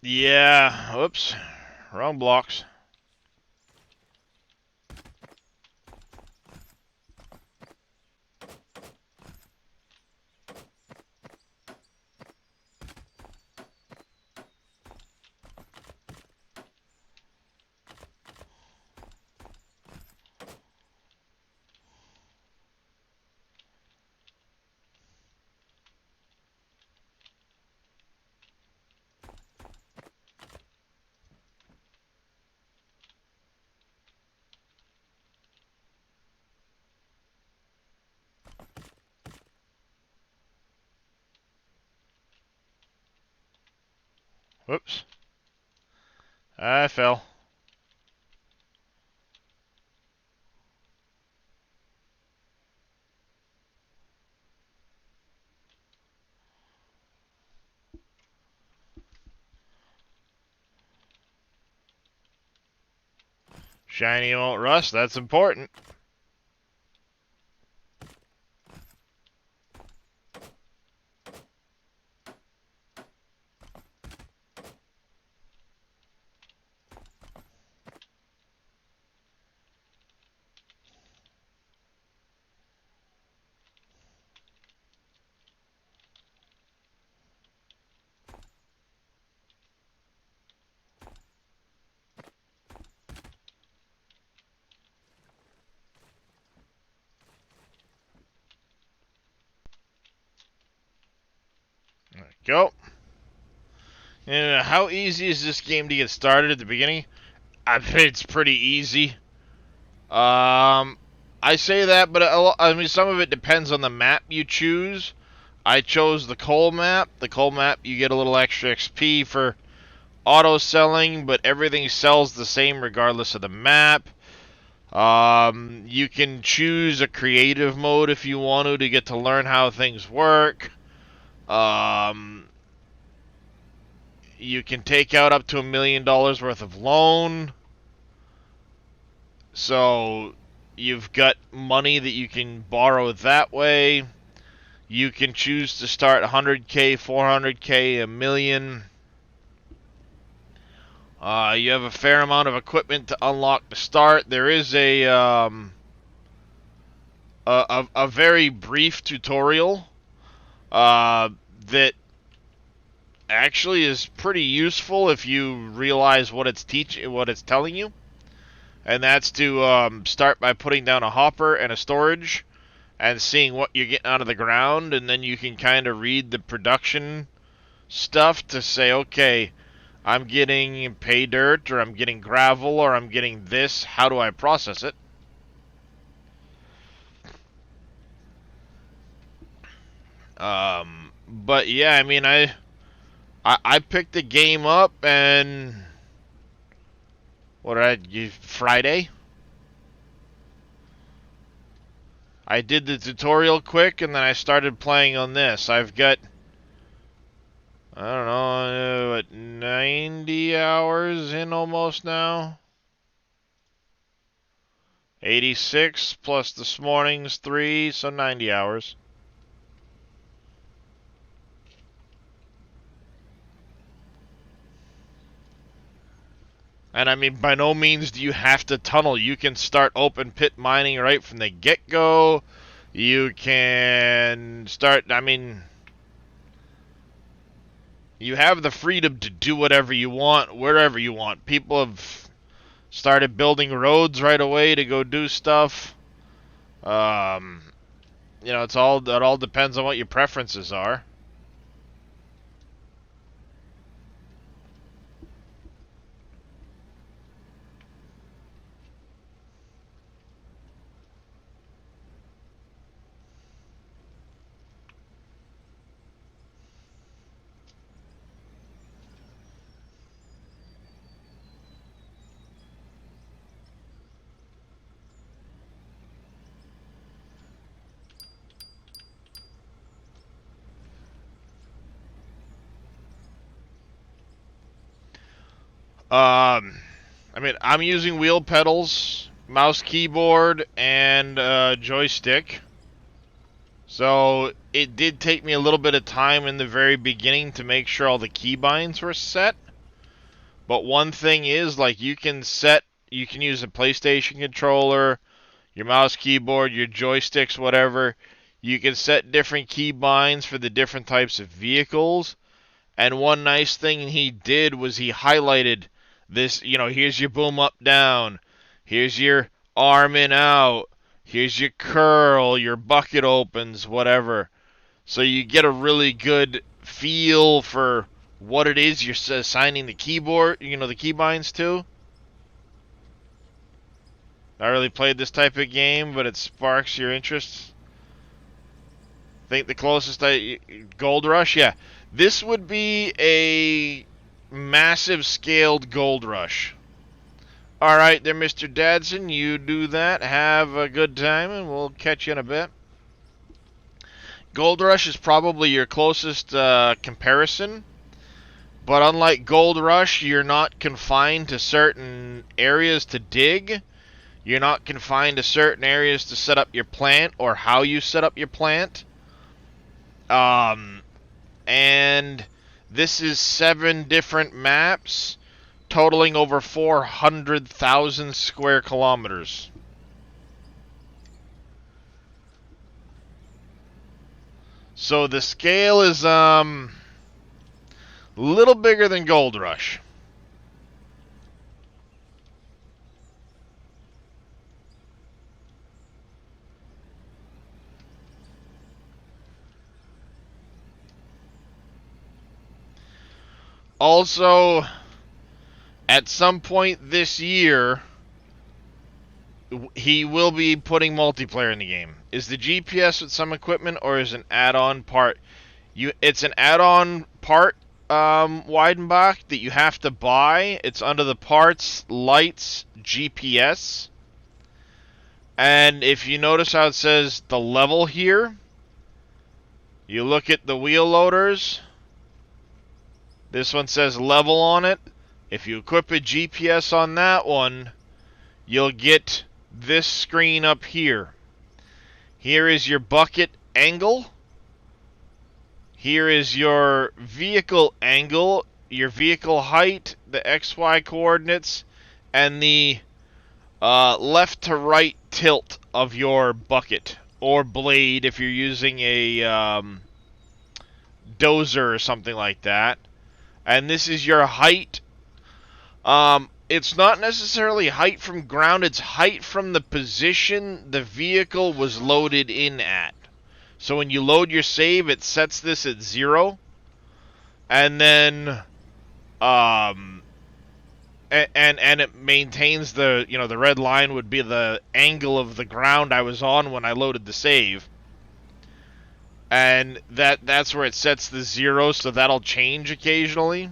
Yeah, oops, wrong blocks. Whoops. I fell. Shiny won't rust, that's important. There we go. And how easy is this game to get started at the beginning? I bet it's pretty easy. I say that, but I mean, some of it depends on the map you choose. I chose the coal map. The coal map, you get a little extra XP for auto selling, but everything sells the same regardless of the map. You can choose a creative mode if you want to get to learn how things work. You can take out up to $1 million worth of loan. So you've got money that you can borrow that way. You can choose to start 100K, 400K, a million. You have a fair amount of equipment to unlock to start. There is a very brief tutorial that actually is pretty useful if you realize what it's telling you, and that's to start by putting down a hopper and a storage and seeing what you're getting out of the ground, and then you can kind of read the production stuff to say, okay, I'm getting pay dirt, or I'm getting gravel, or I'm getting this. How do I process it? But yeah, I mean, I picked the game up, and what did Friday? I did the tutorial quick, and then I started playing on this. I've got, I don't know, what, 90 hours in almost now? 86 plus this morning's 3, so 90 hours. And I mean, by no means do you have to tunnel. You can start open pit mining right from the get-go. You can start, I mean, you have the freedom to do whatever you want, wherever you want. People have started building roads right away to go do stuff. You know, it all depends on what your preferences are. I mean, I'm using wheel pedals, mouse, keyboard, and joystick. So it did take me a little bit of time in the very beginning to make sure all the keybinds were set. But one thing is, like, you can use a PlayStation controller, your mouse, keyboard, your joysticks, whatever. You can set different keybinds for the different types of vehicles. And one nice thing he did was he highlighted this, you know, here's your boom up down, here's your arm in out, here's your curl, your bucket opens, whatever. So you get a really good feel for what it is you're assigning the keyboard, you know, the keybinds to. Not really played this type of game, but it sparks your interest. Think the closest Gold Rush, yeah. This would be a massive scaled Gold Rush. Alright there, Mr. Dadson, you do that. Have a good time, and we'll catch you in a bit. Gold Rush is probably your closest comparison. But unlike Gold Rush, you're not confined to certain areas to dig. You're not confined to certain areas to set up your plant or how you set up your plant. And this is 7 different maps, totaling over 400,000 square kilometers. So the scale is a little bigger than Gold Rush. Also, at some point this year, he will be putting multiplayer in the game. Is the GPS with some equipment, or is an add-on part? It's an add-on part, Weidenbach, that you have to buy. It's under the parts, lights, GPS. And if you notice how it says the level here, you look at the wheel loaders. This one says level on it. If you equip a GPS on that one, you'll get this screen up here. Here is your bucket angle. Here is your vehicle angle, your vehicle height, the XY coordinates, and the left to right tilt of your bucket or blade if you're using a dozer or something like that. And this is your height. It's not necessarily height from ground, it's height from the position the vehicle was loaded in at. So when you load your save, it sets this at 0. And then and it maintains the, the red line would be the angle of the ground I was on when I loaded the save. And that's where it sets the 0, so that'll change occasionally.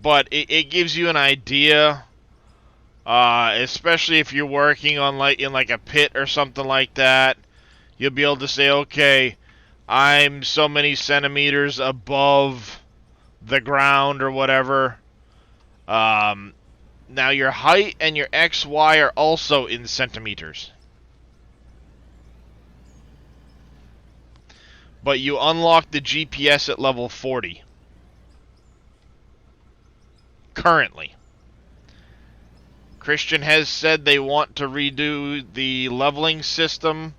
But it gives you an idea, especially if you're working on in a pit or something like that. You'll be able to say, okay, I'm so many centimeters above the ground or whatever. Now your height and your XY are also in centimeters. But you unlock the GPS at level 40. Currently. Christian has said they want to redo the leveling system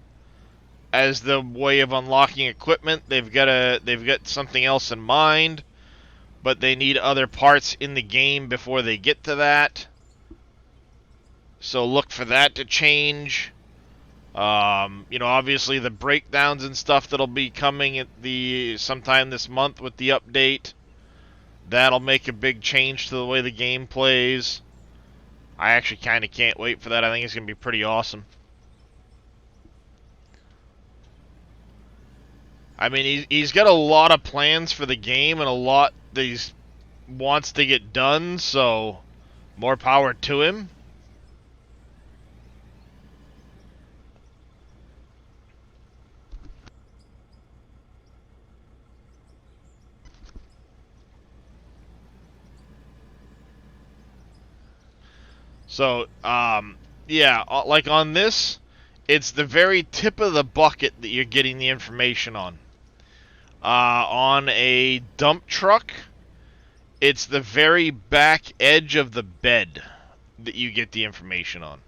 as the way of unlocking equipment. They've got something else in mind, but they need other parts in the game before they get to that. So look for that to change. Obviously the breakdowns and stuff that'll be coming at sometime this month with the update. That'll make a big change to the way the game plays. I actually kind of can't wait for that. I think it's going to be pretty awesome. I mean, he's got a lot of plans for the game and a lot that he wants to get done, so more power to him. So, yeah, like on this, it's the very tip of the bucket that you're getting the information on. On a dump truck, it's the very back edge of the bed that you get the information on.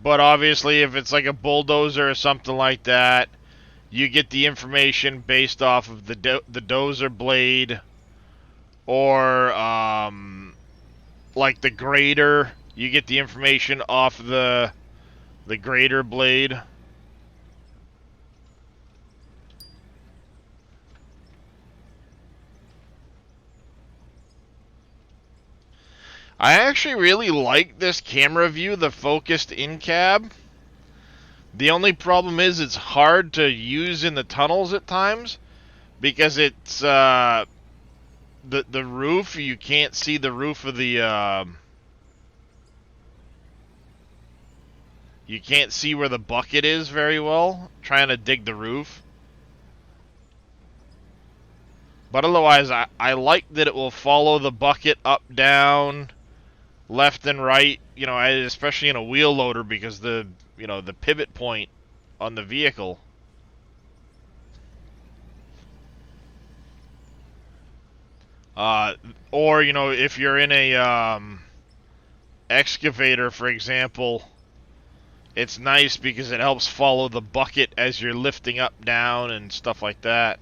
But obviously, if it's like a bulldozer or something like that, you get the information based off of the dozer blade. Or, like the grader, you get the information off the grader blade. I actually really like this camera view, the focused in-cab. The only problem is it's hard to use in the tunnels at times, because it's, the roof, you can't see the roof of the, you can't see where the bucket is very well, trying to dig the roof. But otherwise, I like that it will follow the bucket up, down, left and right, especially in a wheel loader, because the pivot point on the vehicle. Or, if you're in a excavator, for example, it's nice because it helps follow the bucket as you're lifting up, down, and stuff like that.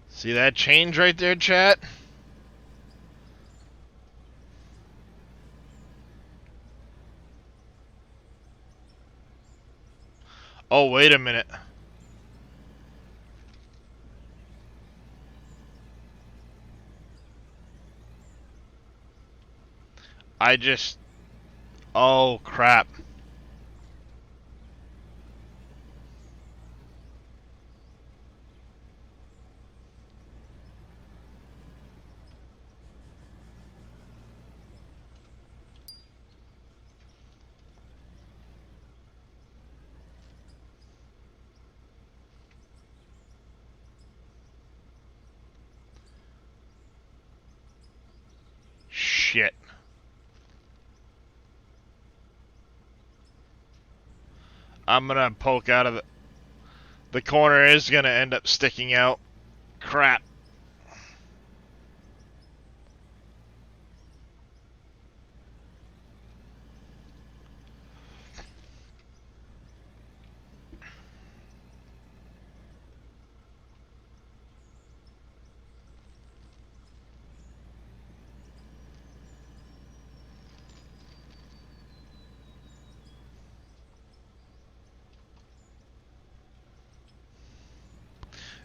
See that change right there, chat? Oh, wait a minute. I just... Oh, crap. Shit. I'm gonna poke out of the corner is gonna end up sticking out. Crap.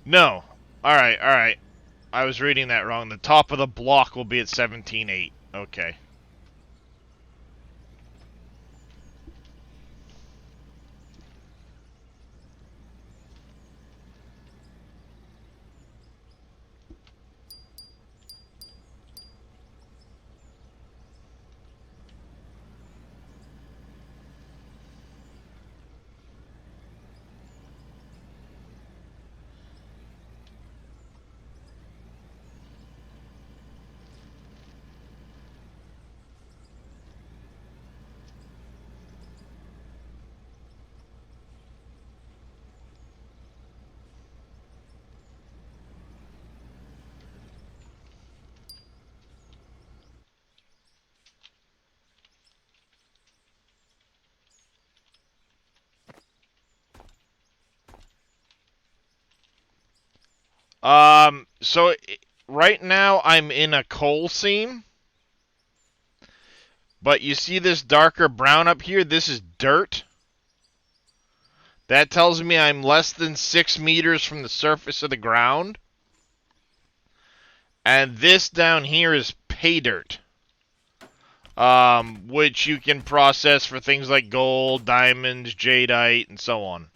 No. Alright, alright. I was reading that wrong. The top of the block will be at 17.8. Okay. So right now I'm in a coal seam, but you see this darker brown up here? This is dirt. That tells me I'm less than 6 meters from the surface of the ground. And this down here is pay dirt, which you can process for things like gold, diamonds, jadeite, and so on.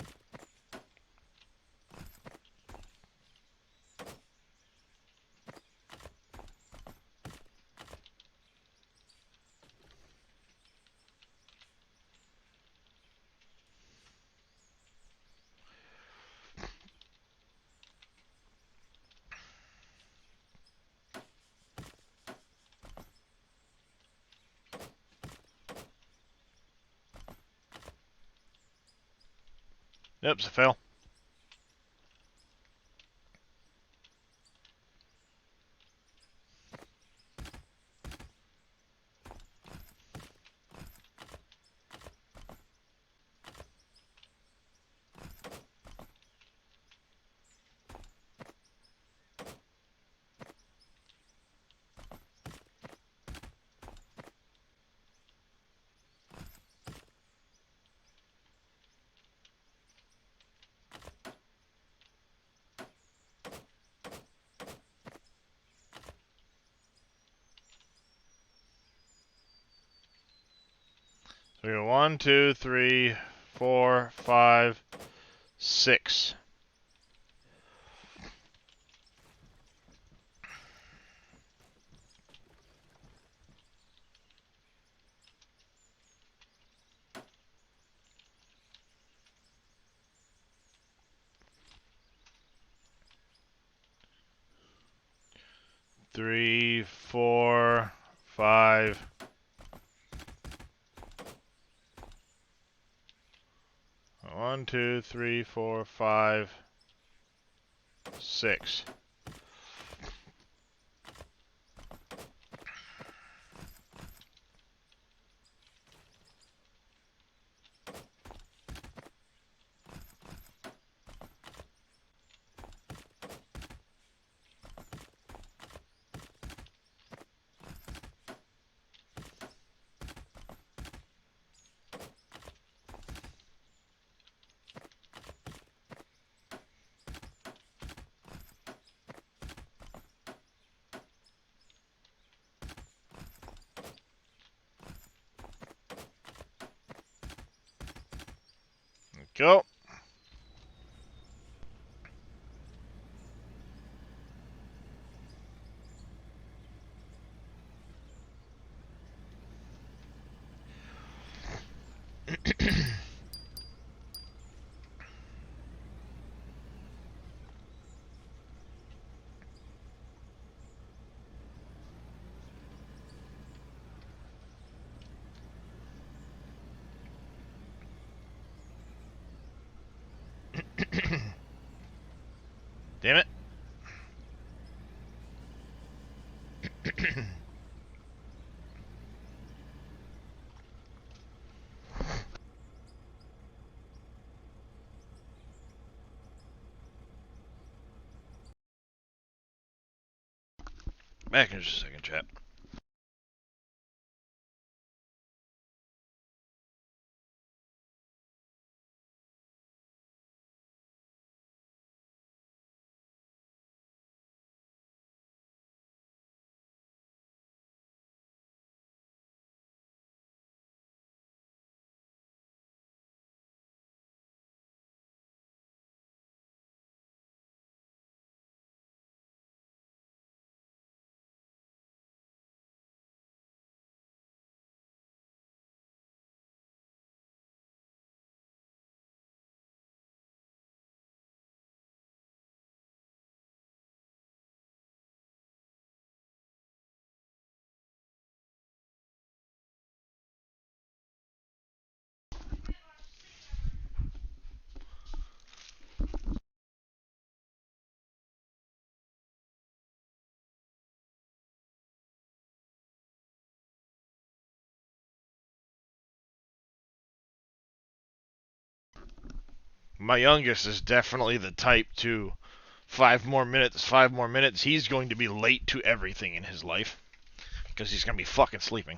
Oops, I fell. So we go 1, 2, 3, 4, 5, 6. Three, 4, 5. 1, 2, 3, 4, 5, 6. Go. Damn it. Back in just a second, chat. My youngest is definitely the type to 5 more minutes, he's going to be late to everything in his life because he's going to be fucking sleeping.